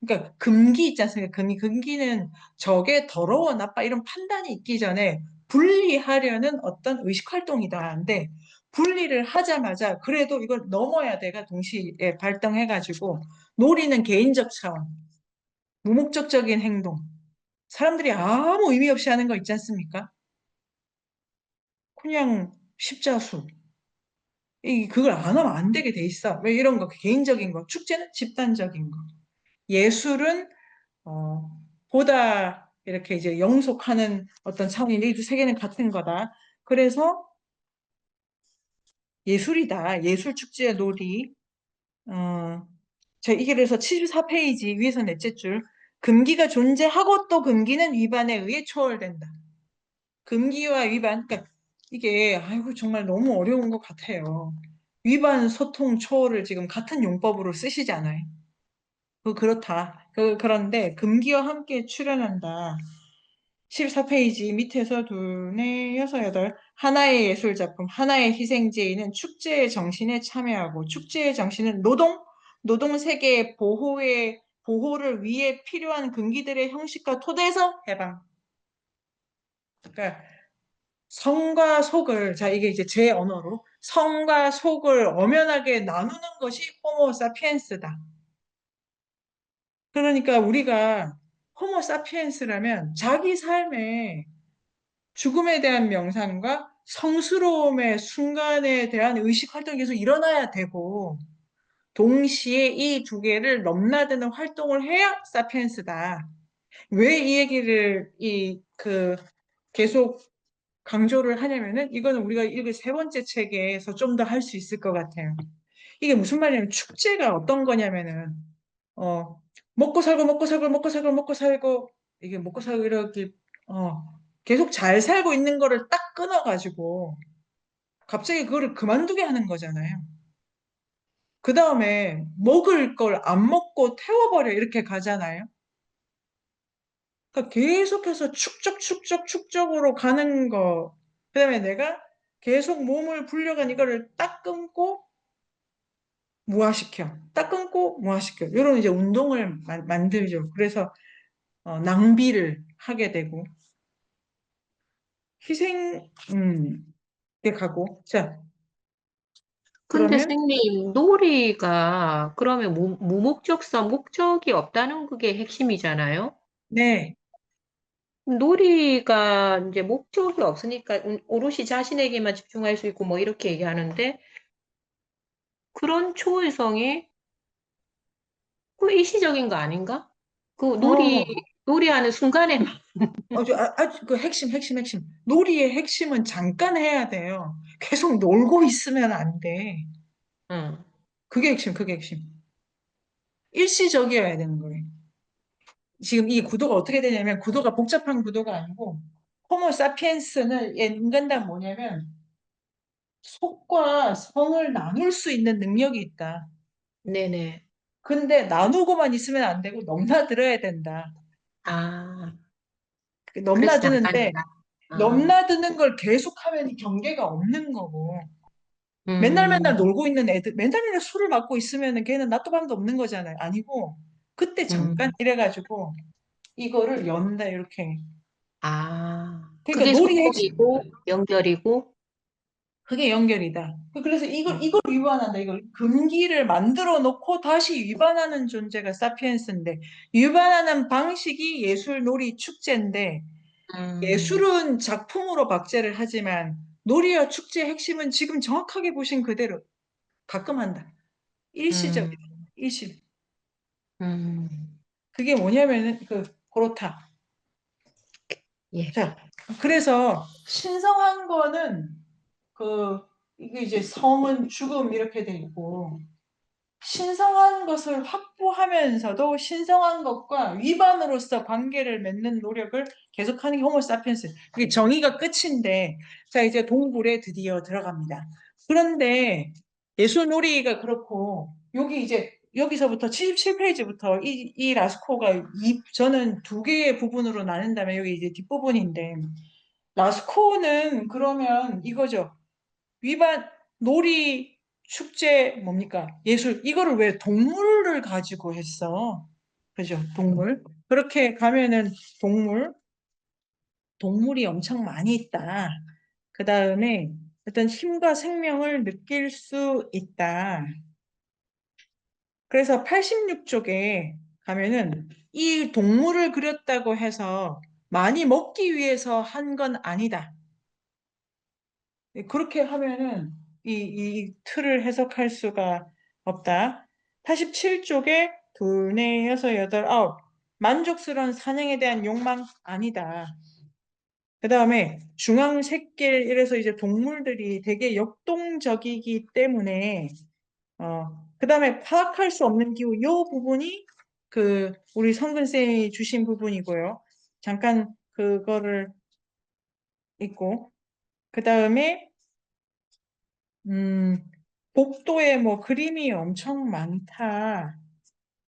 그러니까 금기 있지 않습니까? 금기는 저게 더러워 나빠 이런 판단이 있기 전에 분리하려는 어떤 의식 활동이다. 근데 분리를 하자마자 그래도 이걸 넘어야 돼가 동시에 발동해가지고 놀이는 개인적 차원, 무목적적인 행동. 사람들이 아무 의미 없이 하는 거 있지 않습니까? 그냥 십자수. 그걸 안 하면 안 되게 돼 있어. 왜 이런 거 개인적인 거. 축제는 집단적인 거. 예술은 어, 보다 이렇게 이제 영속하는 어떤 차원인데 이 세 개는 같은 거다. 그래서 예술이다. 예술 축제의 놀이. 이게 그래서 74페이지 위에서 넷째 줄. 금기가 존재하고 또 금기는 위반에 의해 초월된다. 금기와 위반, 그러니까 이게 아이고 정말 너무 어려운 것 같아요. 위반, 소통, 초월을 지금 같은 용법으로 쓰시지 않아요? 그렇다. 그런데 금기와 함께 출현한다. 14페이지 밑에서 둘, 넷, 여섯, 여덟. 하나의 예술작품, 하나의 희생제인은 축제의 정신에 참여하고 축제의 정신은 노동 세계의 보호를 위해 필요한 금기들의 형식과 토대에서 해방. 그러니까 성과 속을, 자, 이게 이제 제 언어로 성과 속을 엄연하게 나누는 것이 호모 사피엔스다. 그러니까 우리가 호모 사피엔스라면 자기 삶에 죽음에 대한 명상과 성스러움의 순간에 대한 의식 활동이 계속 일어나야 되고, 동시에 이 두 개를 넘나드는 활동을 해야 사피엔스다. 왜 이 얘기를 계속 강조를 하냐면은 이거는 우리가 읽을 세 번째 책에서 좀 더 할 수 있을 것 같아요. 이게 무슨 말이냐면 축제가 어떤 거냐면은 어 먹고 살고 먹고 살고 먹고 살고 먹고 살고 이게 먹고 살고 이렇게 어 계속 잘 살고 있는 거를 딱 끊어가지고 갑자기 그거를 그만두게 하는 거잖아요. 그 다음에 먹을 걸 안 먹고 태워버려 이렇게 가잖아요. 그러니까 계속해서 축적으로 가는 거. 그 다음에 내가 계속 몸을 불려간 이거를 딱 끊고 무화시켜. 딱 끊고 무화시켜. 이런 이제 운동을 만들죠. 그래서 낭비를 하게 되고 희생, 에 가고. 자, 근데 그러면 선생님, 놀이가 그러면 무목적성, 목적이 없다는 그게 핵심이잖아요? 네, 놀이가 이제 목적이 없으니까 오롯이 자신에게만 집중할 수 있고 뭐 이렇게 얘기하는데 그런 초의성이 그 일시적인 거 아닌가? 그 어, 놀이하는 순간에만. 그 핵심. 놀이의 핵심은 잠깐 해야 돼요. 계속 놀고 있으면 안 돼. 응. 그게 핵심. 일시적이어야 되는 거예요. 지금 이 구도가 어떻게 되냐면 구도가 복잡한 구도가 아니고 호모 사피엔스는 인간다면 뭐냐면 속과 성을 나눌 수 있는 능력이 있다. 네네. 근데 나누고만 있으면 안 되고 넘나들어야 된다. 아, 그래서 넘나드는데 잠깐이다. 아, 넘나드는 걸 계속하면 경계가 없는 거고 맨날 음, 놀고 있는 애들 맨날 술을 맞고 있으면 걔는 낮도 밤도 없는 거잖아요. 아니고 그때 잠깐 음. 이래가지고 이거를 연다 이렇게. 아, 그러니까 그게 놀이의 핵심. 소통이고 연결이고. 그게 연결이다. 그래서 음, 이걸 위반한다. 이걸 금기를 만들어 놓고 다시 위반하는 존재가 사피엔스인데, 위반하는 방식이 예술 놀이 축제인데, 음, 예술은 작품으로 박제를 하지만, 놀이와 축제의 핵심은 지금 정확하게 보신 그대로 가끔 한다. 음, 일시적이다. 일시. 음. 그게 뭐냐면은, 그렇다. 예. 자, 그래서 신성한 거는, 이게 이제 성은 죽음 이렇게 돼 있고, 신성한 것을 확보하면서도 신성한 것과 위반으로서 관계를 맺는 노력을 계속하는 게 호모 사피엔스. 그게 정의가 끝인데, 자, 이제 동굴에 드디어 들어갑니다. 그런데 예술 놀이가 그렇고, 여기서부터 77페이지부터 이 라스코가 저는 두 개의 부분으로 나눈다면 여기 이제 뒷부분인데, 라스코는 그러면 이거죠. 위반, 놀이, 축제, 뭡니까? 예술, 이거를 왜 동물을 가지고 했어? 그죠? 동물. 그렇게 가면은 동물이 엄청 많이 있다. 그 다음에 어떤 힘과 생명을 느낄 수 있다. 그래서 86쪽에 가면은 이 동물을 그렸다고 해서 많이 먹기 위해서 한 건 아니다. 그렇게 하면은 이 틀을 해석할 수가 없다. 87쪽에 둘, 넷, 여섯, 여덟, 아홉. 만족스러운 사냥에 대한 욕망 아니다. 그 다음에 중앙 새길 이래서 이제 동물들이 되게 역동적이기 때문에 그 다음에 파악할 수 없는 기후 요 부분이 우리 성근쌤이 주신 부분이고요. 잠깐 그거를 읽고 그 다음에 음, 복도에 뭐 그림이 엄청 많다.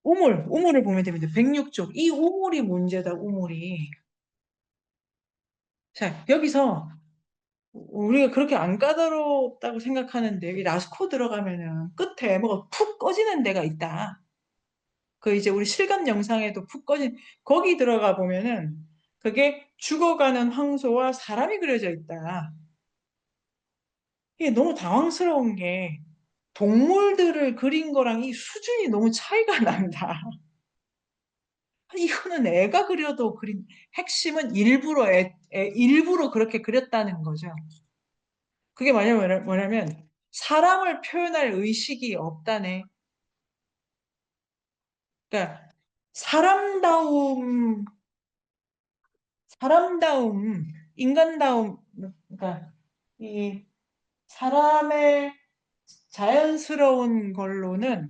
우물을 보면 됩니다. 106쪽. 이 우물이 문제다, 우물이. 자, 여기서 우리가 그렇게 안 까다롭다고 생각하는데, 이 라스코 들어가면은 끝에 뭐가 푹 꺼지는 데가 있다. 이제 우리 실감 영상에도 푹 꺼진, 거기 들어가 보면은 그게 죽어가는 황소와 사람이 그려져 있다. 이게 너무 당황스러운 게 동물들을 그린 거랑 이 수준이 너무 차이가 난다. 이거는 애가 그려도 그린 핵심은 일부러 그렇게 그렸다는 거죠. 그게 뭐냐면 사람을 표현할 의식이 없다네. 그러니까 사람다움, 사람다움, 인간다움, 그러니까 이 사람의 자연스러운 걸로는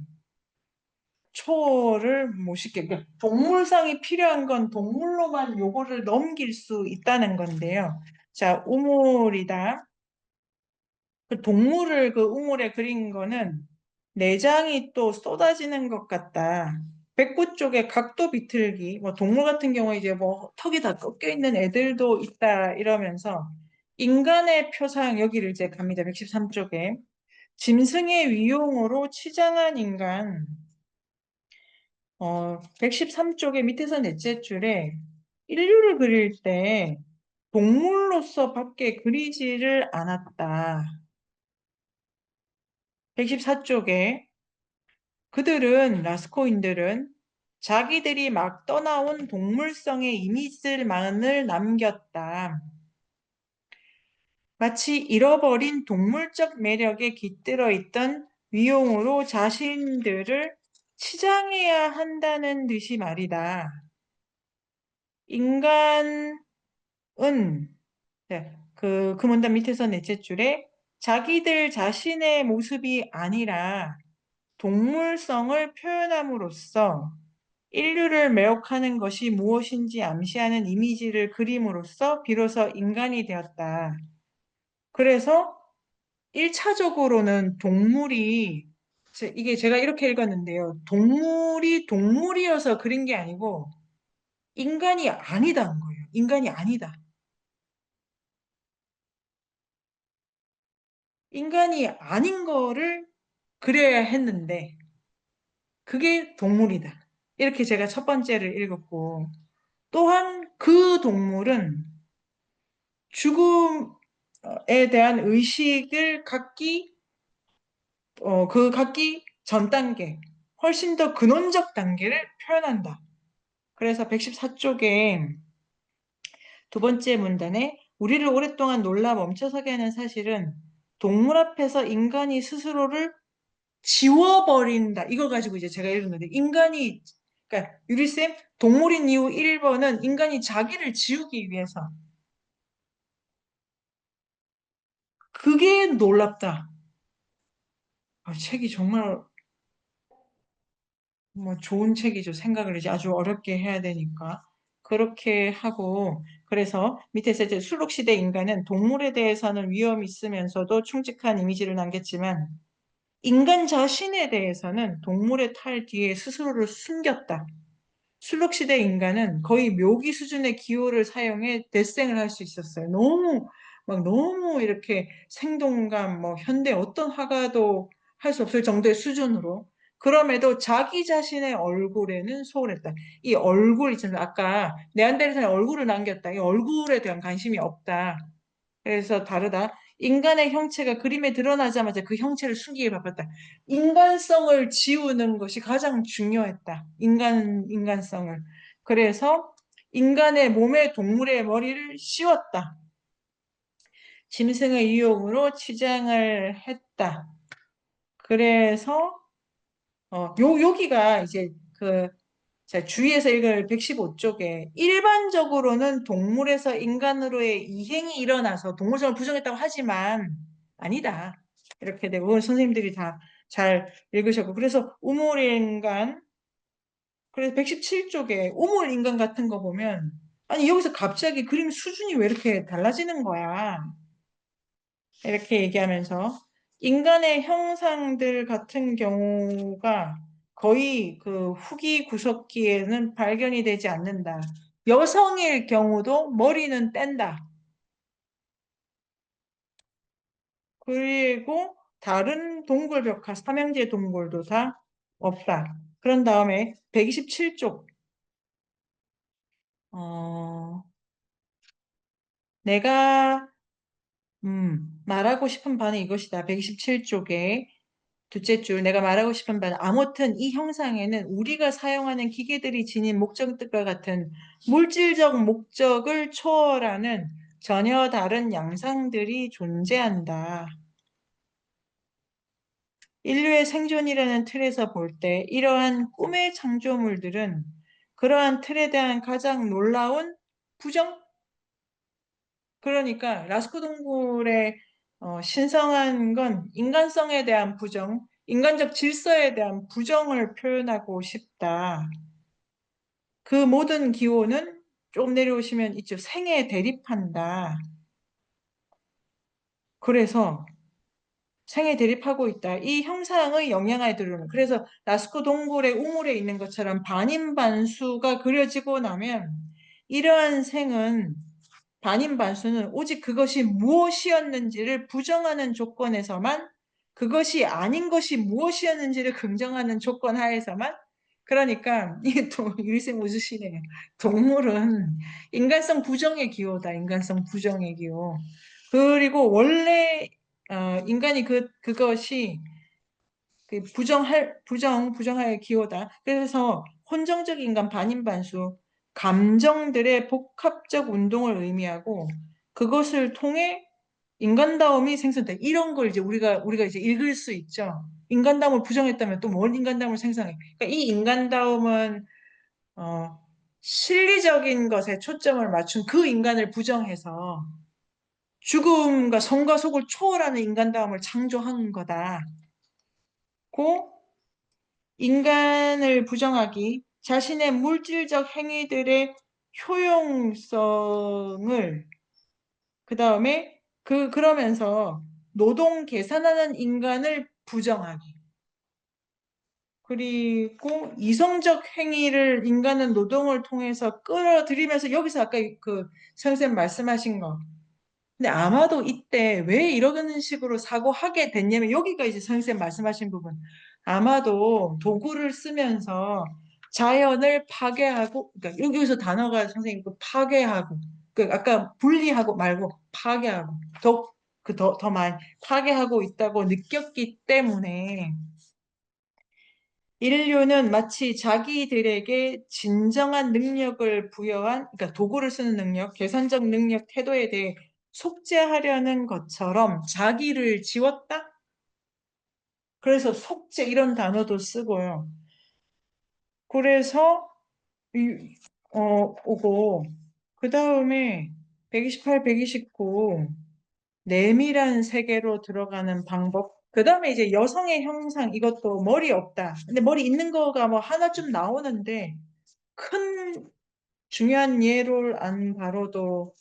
초월을 못 시켜. 그러니까 동물상이 필요한 건 동물로만 요거를 넘길 수 있다는 건데요. 자, 우물이다. 그 동물을 그 우물에 그린 거는 내장이 또 쏟아지는 것 같다. 배꼽 쪽에 각도 비틀기, 뭐 동물 같은 경우에 이제 뭐 턱이 다 꺾여 있는 애들도 있다 이러면서 인간의 표상 여기를 이제 갑니다. 113쪽에 짐승의 위용으로 치장한 인간. 113쪽의 밑에서 넷째 줄에 인류를 그릴 때 동물로서 밖에 그리지를 않았다. 114쪽에 그들은 라스코인들은 자기들이 막 떠나온 동물성의 이미지만을 남겼다. 마치 잃어버린 동물적 매력에 깃들어 있던 위용으로 자신들을 치장해야 한다는 듯이 말이다. 인간은 네, 그 문단 밑에서 넷째 줄에 자기들 자신의 모습이 아니라 동물성을 표현함으로써 인류를 매혹하는 것이 무엇인지 암시하는 이미지를 그림으로써 비로소 인간이 되었다. 그래서 1차적으로는 동물이 이게 제가 이렇게 읽었는데요. 동물이 동물이어서 그린 게 아니고 인간이 아니다는 거예요. 인간이 아니다. 인간이 아닌 거를 그려야 했는데 그게 동물이다. 이렇게 제가 첫 번째를 읽었고 또한 그 동물은 죽음에 대한 의식을 갖기 전 단계, 훨씬 더 근원적 단계를 표현한다. 그래서 114쪽에 두 번째 문단에 우리를 오랫동안 놀라 멈춰서게 하는 사실은 동물 앞에서 인간이 스스로를 지워버린다. 이거 가지고 이제 제가 읽은 건데, 그러니까 유리쌤, 동물인 이유 1번은 인간이 자기를 지우기 위해서. 그게 놀랍다. 책이 정말 뭐 좋은 책이죠. 생각을 이제 아주 어렵게 해야 되니까. 그렇게 하고, 그래서 밑에서 이제 술록시대 인간은 동물에 대해서는 위험이 있으면서도 충직한 이미지를 남겼지만, 인간 자신에 대해서는 동물의 탈 뒤에 스스로를 숨겼다. 술록시대 인간은 거의 묘기 수준의 기호를 사용해 데생을 할 수 있었어요. 너무 이렇게 생동감, 뭐 현대 어떤 화가도 할 수 없을 정도의 수준으로. 그럼에도 자기 자신의 얼굴에는 소홀했다. 이 얼굴 있잖아요. 아까 네안데르탈의 얼굴을 남겼다. 이 얼굴에 대한 관심이 없다. 그래서 다르다. 인간의 형체가 그림에 드러나자마자 그 형체를 숨기게 바빴다. 인간성을 지우는 것이 가장 중요했다. 인간성을. 그래서 인간의 몸에 동물의 머리를 씌웠다. 짐승의 유용으로 치장을 했다. 그래서 여기가 이제 자, 주위에서 읽을 115쪽에 일반적으로는 동물에서 인간으로의 이행이 일어나서 동물성을 부정했다고 하지만 아니다. 이렇게 되고 오늘 선생님들이 다 잘 읽으셨고 그래서 우물인간 그래서 117쪽에 우물인간 같은 거 보면 아니 여기서 갑자기 그림 수준이 왜 이렇게 달라지는 거야. 이렇게 얘기하면서 인간의 형상들 같은 경우가 거의 그 후기 구석기에는 발견이 되지 않는다. 여성일 경우도 머리는 뗀다. 그리고 다른 동굴벽화, 삼형제 동굴도 다 없다. 그런 다음에 127쪽 내가 말하고 싶은 바는 이것이다. 127쪽에 둘째 줄, 내가 말하고 싶은 바는 아무튼 이 형상에는 우리가 사용하는 기계들이 지닌 목적뜻과 같은 물질적 목적을 초월하는 전혀 다른 양상들이 존재한다. 인류의 생존이라는 틀에서 볼 때 이러한 꿈의 창조물들은 그러한 틀에 대한 가장 놀라운 부정? 그러니까 라스코 동굴의 신성한 건 인간성에 대한 부정, 인간적 질서에 대한 부정을 표현하고 싶다. 그 모든 기호는 좀 내려오시면 있죠. 생에 대립한다. 그래서 생에 대립하고 있다. 이 형상의 영향을 들으면 그래서 라스코 동굴의 우물에 있는 것처럼 반인반수가 그려지고 나면 이러한 생은 반인반수는 오직 그것이 무엇이었는지를 부정하는 조건에서만 그것이 아닌 것이 무엇이었는지를 긍정하는 조건 하에서만 그러니까 이게 또 유리쌤 웃으시네요. 동물은 인간성 부정의 기호다. 인간성 부정의 기호. 그리고 원래 인간이 그것이 그 부정할 기호다. 그래서 혼정적 인간 반인반수 감정들의 복합적 운동을 의미하고 그것을 통해 인간다움이 생성돼. 이런 걸 이제 우리가 이제 읽을 수 있죠. 인간다움을 부정했다면 또 뭘 인간다움을 생성해? 그러니까 이 인간다움은 어, 실리적인 것에 초점을 맞춘 그 인간을 부정해서 죽음과 성과 속을 초월하는 인간다움을 창조한 거다. 고 인간을 부정하기, 자신의 물질적 행위들의 효용성을 그 다음에 그러면서 노동 계산하는 인간을 부정하기. 그리고 이성적 행위를 인간은 노동을 통해서 끌어들이면서 여기서 아까 그 선생님 말씀하신 거. 근데 아마도 이때 왜 이런 식으로 사고하게 됐냐면 여기가 이제 선생님 말씀하신 부분. 아마도 도구를 쓰면서 자연을 파괴하고, 그러니까 여기서 단어가 선생님 그 파괴하고, 그 아까 분리하고 말고 파괴하고 더 많이 파괴하고 있다고 느꼈기 때문에 인류는 마치 자기들에게 진정한 능력을 부여한, 그러니까 도구를 쓰는 능력, 계산적 능력, 태도에 대해 속죄하려는 것처럼 자기를 지웠다? 그래서 속죄 이런 단어도 쓰고요. 그래서 오고 그 다음에 128, 129 내밀한 세계로 들어가는 방법. 그 다음에 이제 여성의 형상 이것도 머리 없다. 근데 머리 있는 거가 뭐 하나쯤 나오는데 큰 중요한 예를 안 다뤄도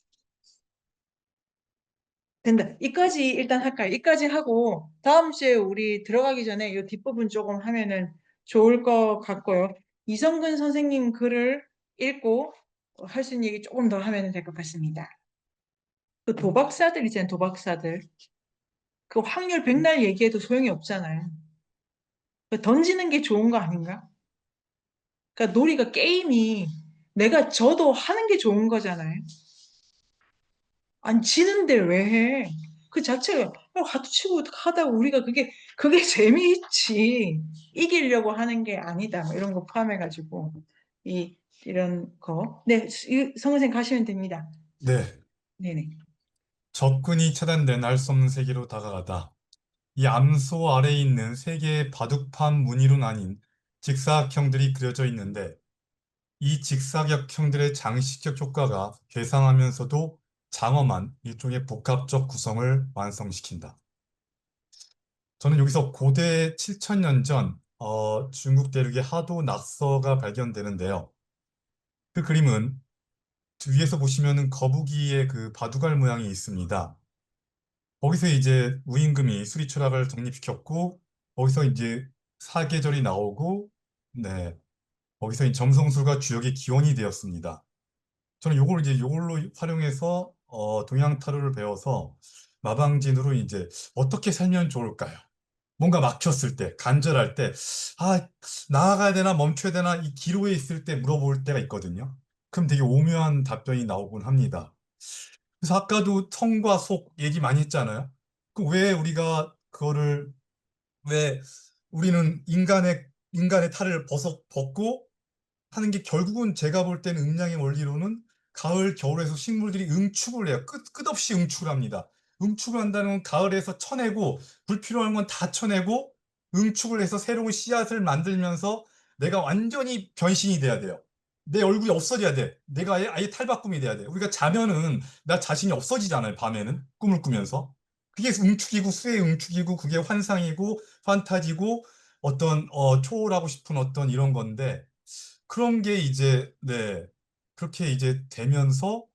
된다. 이까지 일단 할까요? 이까지 하고 다음 주에 우리 들어가기 전에 이 뒷부분 조금 하면은 좋을 것 같고요. 이성근 선생님 글을 읽고 할 수 있는 얘기 조금 더 하면 될 것 같습니다. 그 도박사들 있잖아요. 도박사들. 그 확률 백날 얘기해도 소용이 없잖아요. 그 던지는 게 좋은 거 아닌가? 그러니까 놀이가 게임이 내가 져도 하는 게 좋은 거잖아요. 안 지는데 왜 해? 그 자체가 하도 치고 하다가 우리가 그게 재미있지. 이기려고 하는 게 아니다. 뭐 이런 거 포함해가지고 이런 거. 네, 성 선생 가시면 됩니다. 네. 네네. 접근이 차단된 알 수 없는 세계로 다가가다. 이 암소 아래에 있는 세 개의 바둑판 무늬로 나뉜 직사각형들이 그려져 있는데 이 직사각형들의 장식적 효과가 괴상하면서도 장엄한 일종의 복합적 구성을 완성시킨다. 저는 여기서 고대 7,000년 전 중국 대륙의 하도 낙서가 발견되는데요. 그 그림은 위에서 보시면은 거북이의 그 바둑알 모양이 있습니다. 거기서 이제 우임금이 수리철학을 정립시켰고 거기서 이제 사계절이 나오고 네 거기서 이 점성술과 주역의 기원이 되었습니다. 저는 요걸로 활용해서 동양 타로를 배워서 마방진으로 이제 어떻게 살면 좋을까요? 뭔가 막혔을 때, 간절할 때, 아, 나아가야 되나 멈춰야 되나 이 기로에 있을 때 물어볼 때가 있거든요. 그럼 되게 오묘한 답변이 나오곤 합니다. 그래서 아까도 성과 속 얘기 많이 했잖아요. 그 왜 우리가 그거를 왜 우리는 인간의 탈을 벗고 하는 게 결국은 제가 볼 때는 음양의 원리로는 가을, 겨울에서 식물들이 응축을 해요. 끝없이 응축을 합니다. 응축을 한다는 건 가을에서 쳐내고 불필요한 건 다 쳐내고 응축을 해서 새로운 씨앗을 만들면서 내가 완전히 변신이 돼야 돼요. 내 얼굴이 없어져야 돼. 내가 아예 탈바꿈이 돼야 돼. 우리가 자면은 나 자신이 없어지잖아요. 밤에는 꿈을 꾸면서. 그게 응축이고 수의 응축이고 그게 환상이고 판타지고 어떤 초월하고 싶은 어떤 이런 건데 그런 게 이제 네 그렇게 이제 되면서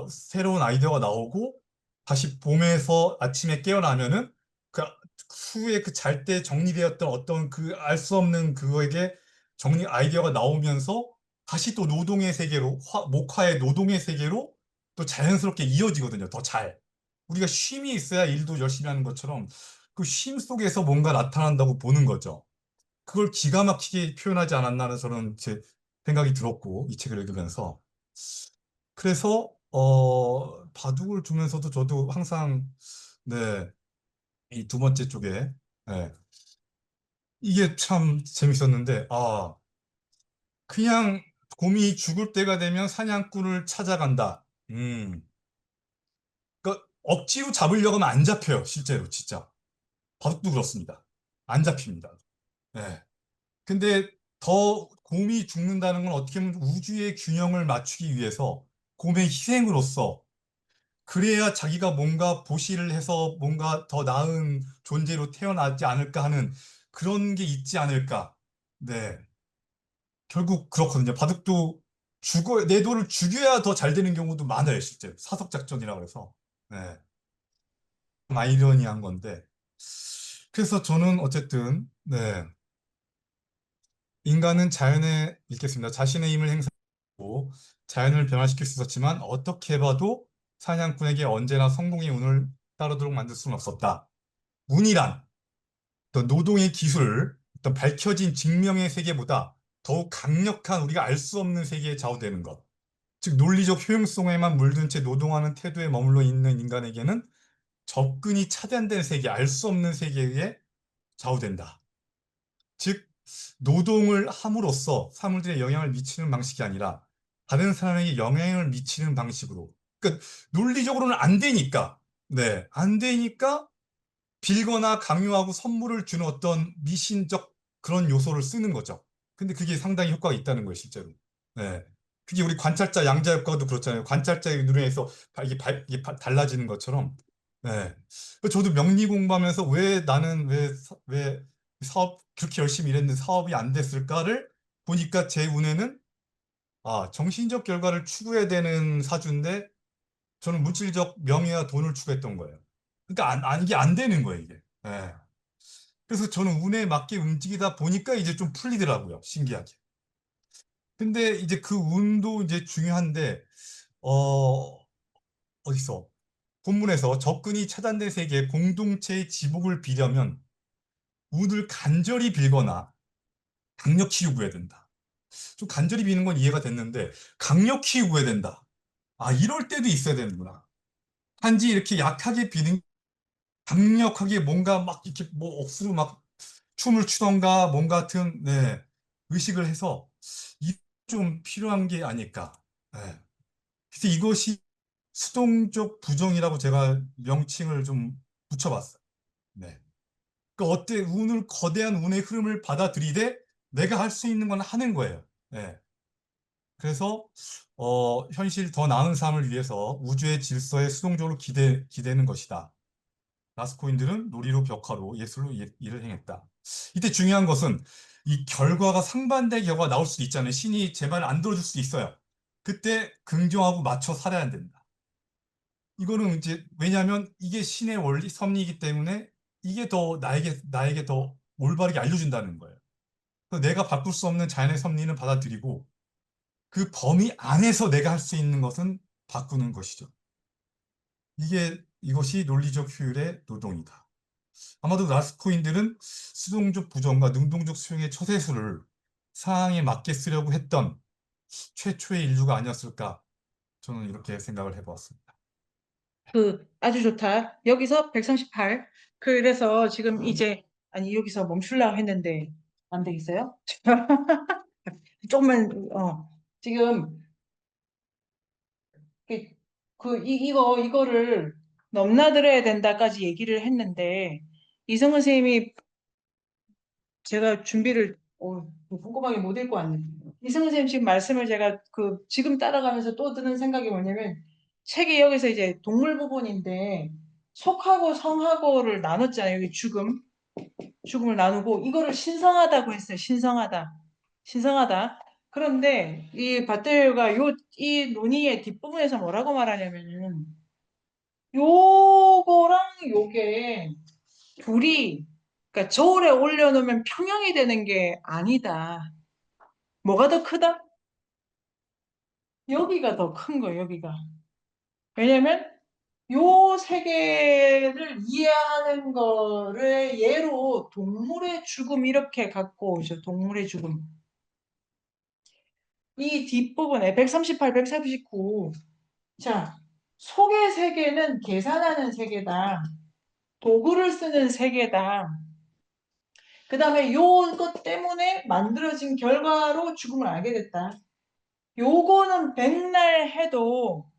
새로운 아이디어가 나오고 다시 봄에서 아침에 깨어나면은 그 후에 그 잘 때 정리되었던 어떤 그 알 수 없는 그거에게 정리 아이디어가 나오면서 다시 또 노동의 세계로 목화의 노동의 세계로 또 자연스럽게 이어지거든요. 더 잘. 우리가 쉼이 있어야 일도 열심히 하는 것처럼 그 쉼 속에서 뭔가 나타난다고 보는 거죠. 그걸 기가 막히게 표현하지 않았나는 저는 제 생각이 들었고 이 책을 읽으면서 그래서 바둑을 두면서도 저도 항상 네, 이 두 번째 쪽에 네, 이게 참 재밌었는데 그냥 곰이 죽을 때가 되면 사냥꾼을 찾아간다. 그러니까 억지로 잡으려고 하면 안 잡혀요. 실제로 진짜 바둑도 그렇습니다. 안 잡힙니다. 네. 근데 더 곰이 죽는다는 건 어떻게 보면 우주의 균형을 맞추기 위해서 곰의 희생으로서 그래야 자기가 뭔가 보시를 해서 뭔가 더 나은 존재로 태어나지 않을까 하는 그런 게 있지 않을까. 네. 결국 그렇거든요. 바둑도 내 돌을 죽여야 더 잘 되는 경우도 많아요, 실제. 사석작전이라고 해서. 네. 좀 아이러니한 건데. 그래서 저는 어쨌든, 네. 인간은 읽겠습니다. 자신의 힘을 행사하고 자연을 변화시킬 수 있었지만 어떻게 봐도 사냥꾼에게 언제나 성공의 운을 따르도록 만들 수는 없었다. 운이란 어떤 노동의 기술, 어떤 밝혀진 증명의 세계보다 더욱 강력한 우리가 알 수 없는 세계에 좌우되는 것. 즉 논리적 효용성에만 물든 채 노동하는 태도에 머물러 있는 인간에게는 접근이 차단된 세계, 알 수 없는 세계에 좌우된다. 즉 노동을 함으로써 사물들에 영향을 미치는 방식이 아니라 다른 사람에게 영향을 미치는 방식으로. 그러니까 논리적으로는 안 되니까, 네, 안 되니까 빌거나 강요하고 선물을 주는 어떤 미신적 그런 요소를 쓰는 거죠. 근데 그게 상당히 효과가 있다는 거예요, 실제로. 네. 그게 우리 관찰자 양자 효과도 그렇잖아요. 관찰자의 눈에서 이게 달라지는 것처럼. 네. 저도 명리 공부하면서 왜 나는 왜 사업 그렇게 열심히 일했는데 사업이 안 됐을까를 보니까 제 운에는 정신적 결과를 추구해야 되는 사주인데 저는 물질적 명예와 돈을 추구했던 거예요. 그러니까 이게 안 되는 거예요, 이게. 예. 그래서 저는 운에 맞게 움직이다 보니까 이제 좀 풀리더라고요, 신기하게. 근데 이제 그 운도 이제 중요한데, 어, 어디서? 본문에서 접근이 차단된 세계에 공동체의 지복을 비려면 운을 간절히 빌거나 강력히 요구해야 된다. 좀 간절히 비는 건 이해가 됐는데, 강력히 요구해야 된다. 이럴 때도 있어야 되는구나. 단지 이렇게 약하게 비는 강력하게 뭔가 막 이렇게 뭐 억수로 막 춤을 추던가 뭔가 같은 네, 의식을 해서 좀 필요한 게 아닐까. 네. 그래서 이것이 수동적 부정이라고 제가 명칭을 좀 붙여봤어요. 네. 그러니까 거대한 운의 흐름을 받아들이되 내가 할 수 있는 건 하는 거예요. 네. 그래서 현실 더 나은 삶을 위해서 우주의 질서에 수동적으로 기대는 것이다. 라스코인들은 놀이로 벽화로 예술로 일을 행했다. 이때 중요한 것은 이 결과가 상반된 결과가 나올 수도 있잖아요. 신이 제 말을 안 들어줄 수도 있어요. 그때 긍정하고 맞춰 살아야 된다. 이거는 이제 왜냐하면 이게 신의 원리 섭리이기 때문에 이게 더 나에게 더 올바르게 알려준다는 거예요. 그래서 내가 바꿀 수 없는 자연의 섭리는 받아들이고 그 범위 안에서 내가 할 수 있는 것은 바꾸는 것이죠. 이것이 논리적 효율의 노동이다. 아마도 라스코인들은 수동적 부정과 능동적 수용의 처세술을 상황에 맞게 쓰려고 했던 최초의 인류가 아니었을까 저는 이렇게 생각을 해보았습니다. 아주 좋다. 여기서 138. 그래서 지금 이제, 아니, 여기서 멈추려고 했는데, 안 되겠어요? 조금만, 지금, 이거를 넘나들어야 된다까지 얘기를 했는데, 이성근 선생님이 제가 준비를, 꼼꼼하게 못 읽고 왔네. 이성근 선생님 지금 말씀을 제가 지금 따라가면서 또 드는 생각이 뭐냐면, 책이 여기서 이제 동물 부분인데, 속하고 성하고를 나눴잖아요. 여기 죽음을 나누고, 이거를 신성하다고 했어요. 신성하다. 신성하다. 그런데 이 바테가 이 논의의 뒷부분에서 뭐라고 말하냐면은, 요거랑 요게 둘이, 그러니까 저울에 올려놓으면 평형이 되는 게 아니다. 뭐가 더 크다? 여기가 더 큰 거예요, 여기가. 왜냐면 요 세계를 이해하는 거를 예로 동물의 죽음 이렇게 갖고 오죠. 동물의 죽음. 이 뒷부분에 138, 139. 자, 속의 세계는 계산하는 세계다. 도구를 쓰는 세계다. 그 다음에 요것 때문에 만들어진 결과로 죽음을 알게 됐다. 요거는 백날 해도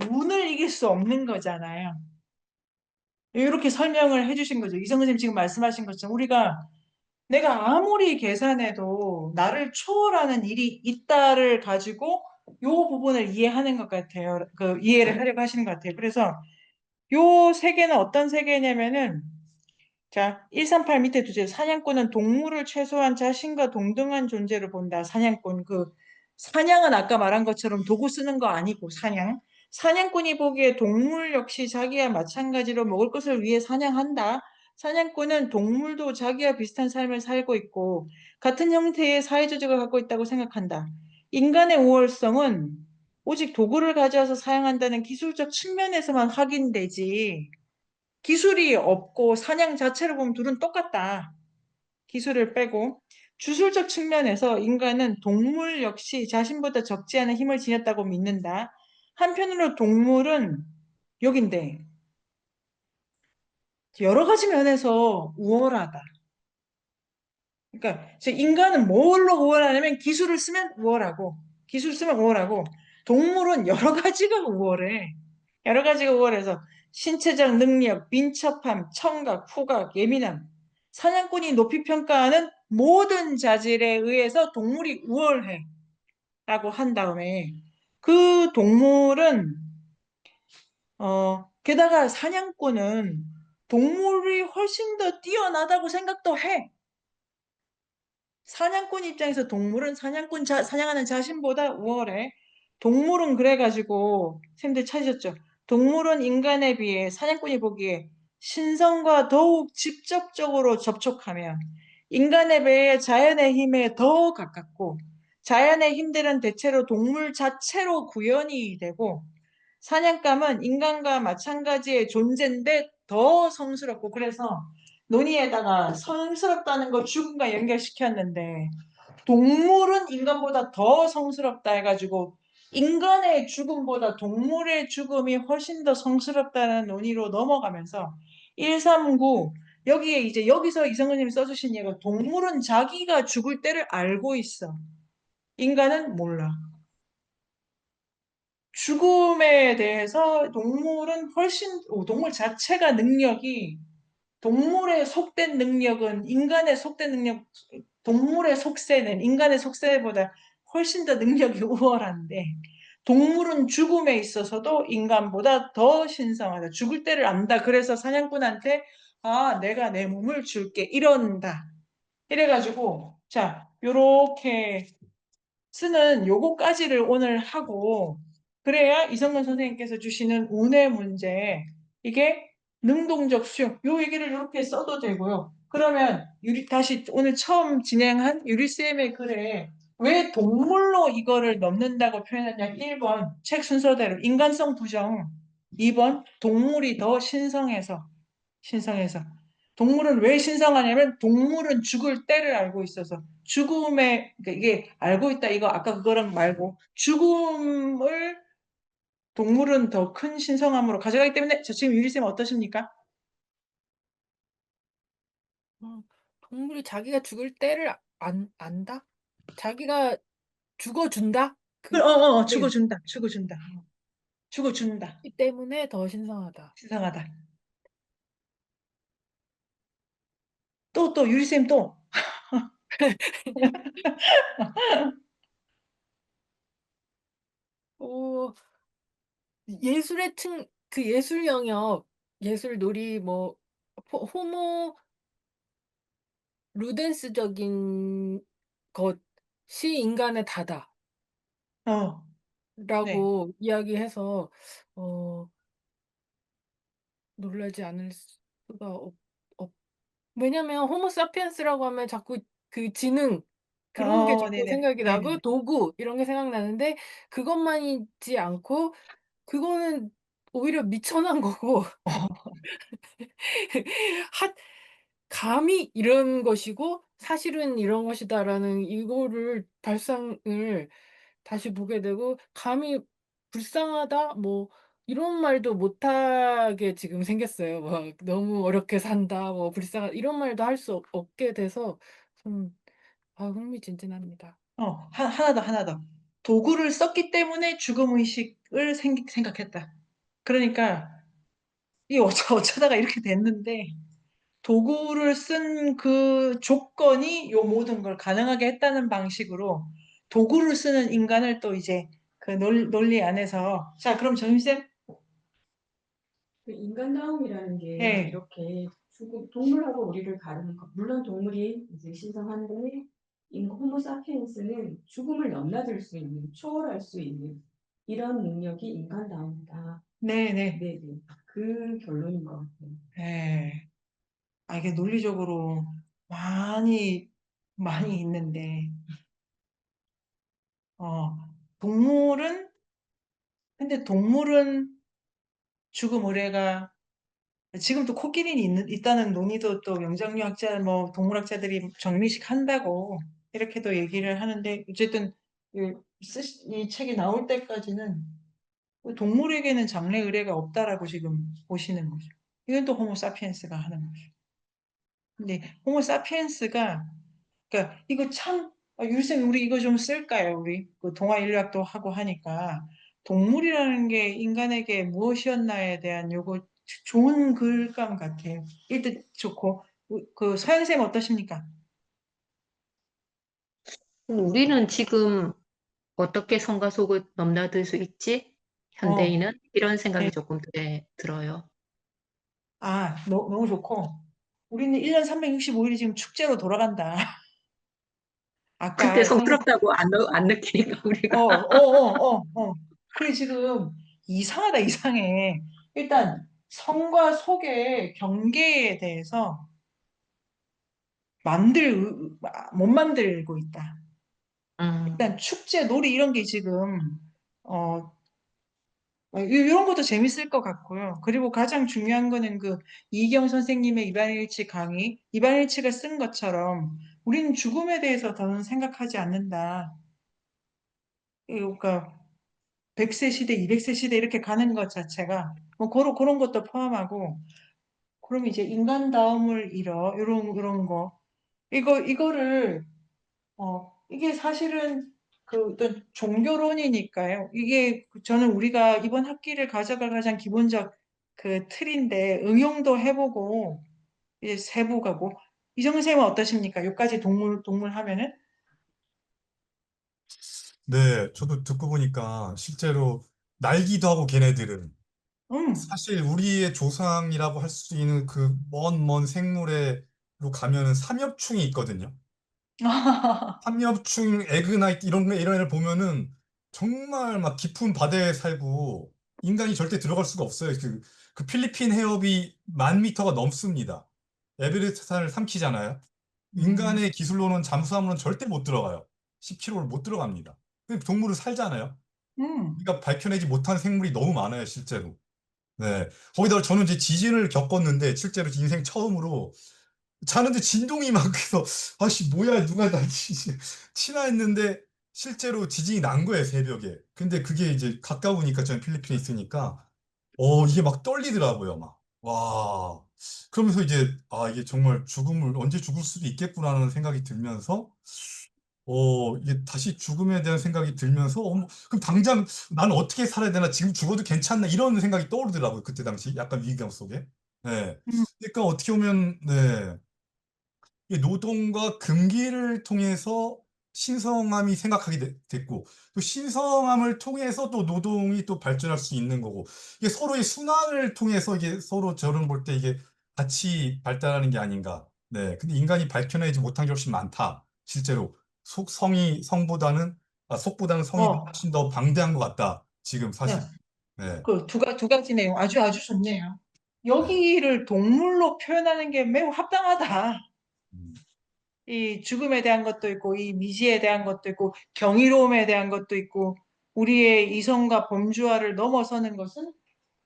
운을 이길 수 없는 거잖아요. 이렇게 설명을 해주신 거죠. 이성근 선생님 지금 말씀하신 것처럼 내가 아무리 계산해도 나를 초월하는 일이 있다를 가지고 요 부분을 이해하는 것 같아요. 이해를 하려고 하시는 것 같아요. 그래서 요 세계는 어떤 세계냐면은 자, 138 밑에 두제 사냥꾼은 동물을 최소한 자신과 동등한 존재로 본다. 사냥꾼. 사냥은 아까 말한 것처럼 도구 쓰는 거 아니고 사냥. 사냥꾼이 보기에 동물 역시 자기와 마찬가지로 먹을 것을 위해 사냥한다. 사냥꾼은 동물도 자기와 비슷한 삶을 살고 있고 같은 형태의 사회 조직을 갖고 있다고 생각한다. 인간의 우월성은 오직 도구를 가져와서 사용한다는 기술적 측면에서만 확인되지. 기술이 없고 사냥 자체를 보면 둘은 똑같다. 기술을 빼고 주술적 측면에서 인간은 동물 역시 자신보다 적지 않은 힘을 지녔다고 믿는다. 한편으로 동물은 여긴데 여러 가지 면에서 우월하다. 그러니까 인간은 뭘로 우월하냐면 기술을 쓰면 우월하고 기술 쓰면 우월하고 동물은 여러 가지가 우월해. 여러 가지가 우월해서 신체적 능력, 민첩함, 청각, 후각, 예민함 사냥꾼이 높이 평가하는 모든 자질에 의해서 동물이 우월해 라고 한 다음에 그 동물은 게다가 사냥꾼은 동물이 훨씬 더 뛰어나다고 생각도 해. 사냥꾼 입장에서 동물은 사냥하는 자신보다 우월해. 동물은 그래가지고, 선생님들 찾으셨죠? 동물은 인간에 비해 사냥꾼이 보기에 신성과 더욱 직접적으로 접촉하며 인간에 비해 자연의 힘에 더 가깝고 자연의 힘들은 대체로 동물 자체로 구현이 되고 사냥감은 인간과 마찬가지의 존재인데 더 성스럽고 그래서 논의에다가 성스럽다는 거 죽음과 연결시켰는데 동물은 인간보다 더 성스럽다 해가지고 인간의 죽음보다 동물의 죽음이 훨씬 더 성스럽다는 논의로 넘어가면서 139 여기에 이제 여기서 이성근님이 써주신 얘기가 동물은 자기가 죽을 때를 알고 있어. 인간은 몰라. 죽음에 대해서 동물 자체가 능력이 동물의 속된 능력은 인간의 속된 능력, 동물의 속세는 인간의 속세보다 훨씬 더 능력이 우월한데 동물은 죽음에 있어서도 인간보다 더 신성하다. 죽을 때를 안다. 그래서 사냥꾼한테 내가 내 몸을 줄게. 이런다. 이래가지고 자, 요렇게 쓰는 요거까지를 오늘 하고 그래야 이성근 선생님께서 주시는 운의 문제 이게 능동적 수용 요 얘기를 이렇게 써도 되고요. 그러면 다시 오늘 처음 진행한 유리쌤의 글에 왜 동물로 이거를 넣는다고 표현했냐 1번 책 순서대로 인간성 부정 2번 동물이 더 신성해서 동물은 왜 신성하냐면 동물은 죽을 때를 알고 있어서 그러니까 이게 알고 있다 이거 아까 그거랑 말고 죽음을 동물은 더 큰 신성함으로 가져가기 때문에 저 지금 유리쌤 어떠십니까? 동물이 자기가 죽을 때를 안다? 자기가 죽어준다? 네. 죽어준다. 죽어준다. 이 때문에 더 신성하다. 신성하다. 또 유리쌤 또. 오, 예술의 그 예술 영역, 예술 놀이, 뭐, 호모 루덴스적인 것이 인간의 다다. 어, 네. 라고 이야기해서, 어, 놀라지 않을 수가 없, 왜냐면 호모사피엔스라고 하면 자꾸 그 지능, 그런 게 자꾸 네네. 생각이 나고, 네네. 도구, 이런 게 생각나는데, 그것만이지 않고, 그거는 오히려 미천한 거고, 하 감히 이런 것이고 사실은 이런 것이다라는 이거를 발상을 다시 보게 되고, 감히 불쌍하다 뭐 이런 말도 못하게 지금 생겼어요. 막 "너무 어렵게 산다." 뭐 "불쌍하다." 이런 말도 할 수 없게 돼서 좀 흥미진진합니다. 하나 더. 도구를 썼기 때문에 죽음 의식을 생각했다. 그러니까 이 어쩌다가 이렇게 됐는데 도구를 쓴 그 조건이 요 모든 걸 가능하게 했다는 방식으로 도구를 쓰는 인간을 또 이제 그 논리 안에서 자 그럼 정임쌤 그 인간다움이라는 게 예. 이렇게 동물하고 우리를 가르는 것. 물론 동물이 이제 신성한데 호모사피엔스는 죽음을 넘나들 수 있는, 초월할 수 있는 이런 능력이 인간다움이다. 네네. 네네. 그 결론인 것 같아요. 예. 이게 논리적으로 많이 있는데 동물은 근데 동물은 죽음 의뢰가 지금도 코끼리는 있다는 논의도 또 명장류학자 뭐 동물학자들이 정미식 한다고 이렇게도 얘기를 하는데 어쨌든 이 책이 나올 때까지는 동물에게는 장래 의뢰가 없다라고 지금 보시는 거죠. 이건 또 호모사피엔스가 하는 거죠. 근데 호모사피엔스가 그러니까 이거 참 유쌤 우리 이거 좀 쓸까요? 우리 그 동화 인류학도 하고 하니까 동물이라는 게 인간에게 무엇이었나에 대한 요거 좋은 글감 같아요. 일단 좋고 그 서현쌤 어떠십니까? 우리는 지금 어떻게 성과 속을 넘나들 수 있지? 어, 현대인은? 이런 네. 생각이 조금 들어요. 너무 좋고 우리는 1년 365일이 지금 축제로 돌아간다. 그때 아까 선생 성스럽다고 안 느끼니까 우리가. 그래 지금 이상해. 일단 성과 속의 경계에 대해서 못 만들고 있다. 일단 축제, 놀이 이런 게 지금 어 이런 것도 재밌을 것 같고요. 그리고 가장 중요한 거는 그 이경 선생님의 이반일치 강의, 이반일치가 쓴 것처럼 우리는 죽음에 대해서 더는 생각하지 않는다. 그러니까 100세 시대, 200세 시대 이렇게 가는 것 자체가 뭐 그런 것도 포함하고 그럼 이제 인간다움을 이런 거 이거를 이게 사실은 그 어떤 종교론이니까요. 이게 저는 우리가 이번 학기를 가져갈 가장 기본적 그 틀인데 응용도 해보고 이제 세부 가고 이정은 쌤은 어떠십니까? 여기까지 동물 하면은 네, 저도 듣고 보니까 실제로 날기도 하고 걔네들은 음. 사실 우리의 조상이라고 할 수 있는 그 먼 생물에로 가면은 삼엽충이 있거든요. 삼엽충, 에그나이트 이런 애를 보면은 정말 막 깊은 바다에 살고 인간이 절대 들어갈 수가 없어요. 그 필리핀 해협이 10,000m가 넘습니다. 에베레스트산을 삼키잖아요. 음. 인간의 기술로는 잠수함으로는 절대 못 들어가요. 10km를 못 들어갑니다. 근데 동물은 살잖아요. 음. 우리가 밝혀내지 못한 생물이 너무 많아요, 실제로. 네. 거기다가 저는 이제 지진을 겪었는데 실제로 인생 처음으로 자는데 진동이 막 그래서 아씨 뭐야 누가 나 치나 했는데 실제로 지진이 난 거예요, 새벽에. 근데 그게 이제 가까우니까 저는 필리핀에 있으니까 이게 막 떨리더라고요, 막. 와. 그러면서 이제 이게 정말 죽음을 언제 죽을 수도 있겠구나라는 생각이 들면서 이게 다시 죽음에 대한 생각이 들면서 그럼 당장 나는 어떻게 살아야 되나? 지금 죽어도 괜찮나? 이런 생각이 떠오르더라고요. 그때 당시 약간 위기감 속에. 네. 음. 그러니까 어떻게 보면 네. 이 노동과 금기를 통해서 신성함이 생각하게 됐고, 또 신성함을 통해서 또 노동이 또 발전할 수 있는 거고, 이게 서로의 순환을 통해서 이게 서로 저를 볼 때 이게 같이 발달하는 게 아닌가. 네. 근데 인간이 밝혀내지 못한 게 훨씬 많다. 실제로 성보다는 속보다는 성이 어, 훨씬 더 방대한 것 같다. 지금 사실. 네. 네. 그 두 가지 내용 아주 좋네요. 여기를 동물로 표현하는 게 매우 합당하다. 음, 이 죽음에 대한 것도 있고, 이 미지에 대한 것도 있고, 경이로움에 대한 것도 있고, 우리의 이성과 범주화를 넘어서는 것은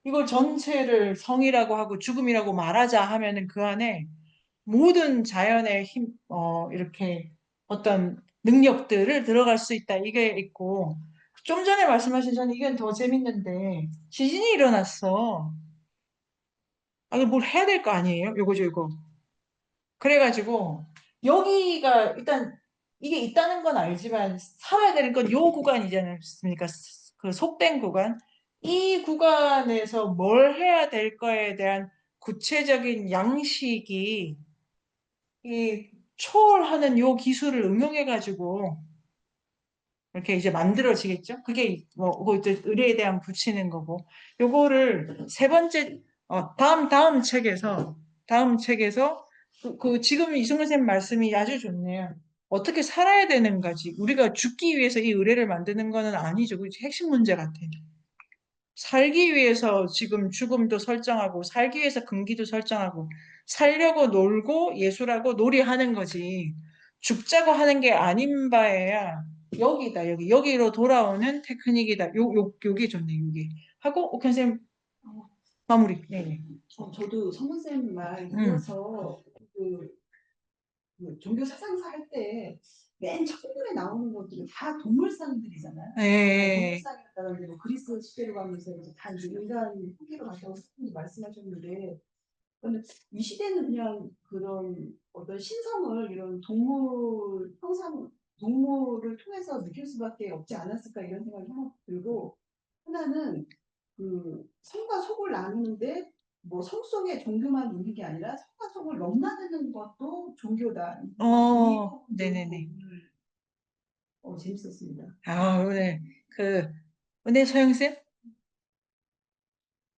이걸 전체를 성이라고 하고 죽음이라고 말하자 하면은 그 안에 모든 자연의 힘, 이렇게 어떤 능력들을 들어갈 수 있다. 이게 있고, 좀 전에 말씀하신 저는 이건 더 재밌는데, 지진이 일어났어. 이거 뭘 해야 될 거 아니에요? 요거죠, 이거. 그래가지고, 여기가 일단 이게 있다는 건 알지만, 살아야 되는 건 요 구간이지 않습니까? 그 속된 구간. 이 구간에서 뭘 해야 될 거에 대한 구체적인 양식이 이 초월하는 요 기술을 응용해가지고 이렇게 이제 만들어지겠죠? 그게 뭐 그것도 의뢰에 대한 붙이는 거고 요거를 세 번째 다음 책에서 그 지금 이승훈 선생님 말씀이 아주 좋네요. 어떻게 살아야 되는가지. 우리가 죽기 위해서 이 의뢰를 만드는 거는 아니죠. 그게 핵심 문제 같아. 살기 위해서 지금 죽음도 설정하고, 살기 위해서 금기도 설정하고, 살려고 놀고 예술하고 놀이하는 거지. 죽자고 하는 게 아닌 바에야 여기다, 여기로 돌아오는 테크닉이다. 요게 좋네, 요게. 하고, 옥현 선생님, 마무리. 네. 저도 성문쌤 말 음. 이어서 그 종교 사상사 할 때 맨 처음에 나오는 것들은 다 동물상들이잖아요. 네. 동물상이었다는데 뭐 그리스 시대로 가면서 이제 다 이제 인간 후기로 갔다고 선생님이 말씀하셨는데, 저는 이 시대는 그냥 그런 어떤 신성을 이런 동물을 통해서 느낄 수밖에 없지 않았을까 이런 생각이 하나 들고, 하나는 그 성과 속을 나누는데 뭐 성 속에 종교만 있는 게 아니라 성과 속을 넘나드는 것도 종교다. 이 부분도 네네네. 오늘 재밌었습니다. 오늘 은혜 서영쌤?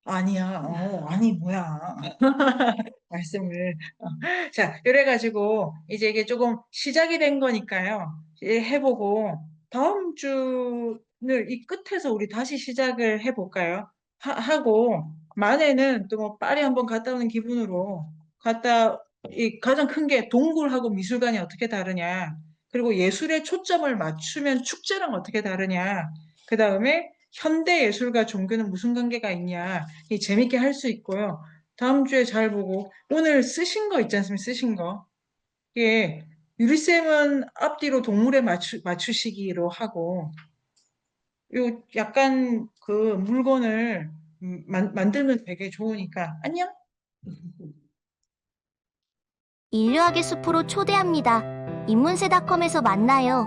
아니야. 아니, 뭐야. 말씀을. 자, 이래가지고, 이제 이게 조금 시작이 된 거니까요. 이제 해보고, 다음 주를 이 끝에서 우리 다시 시작을 해볼까요? 하고, 만에는 또 뭐 파리 한번 갔다 오는 기분으로 가장 큰 게 동굴하고 미술관이 어떻게 다르냐. 그리고 예술에 초점을 맞추면 축제랑 어떻게 다르냐. 그 다음에 현대 예술과 종교는 무슨 관계가 있냐. 이 재밌게 할 수 있고요. 다음 주에 잘 보고 오늘 쓰신 거 있지 않습니까? 쓰신 거. 예. 유리쌤은 앞뒤로 동물에 맞추시기로 하고 요 약간 그 물건을 만들면 되게 좋으니까 안녕. 인류학의 숲으로 초대합니다. 인문세닷컴에서 만나요.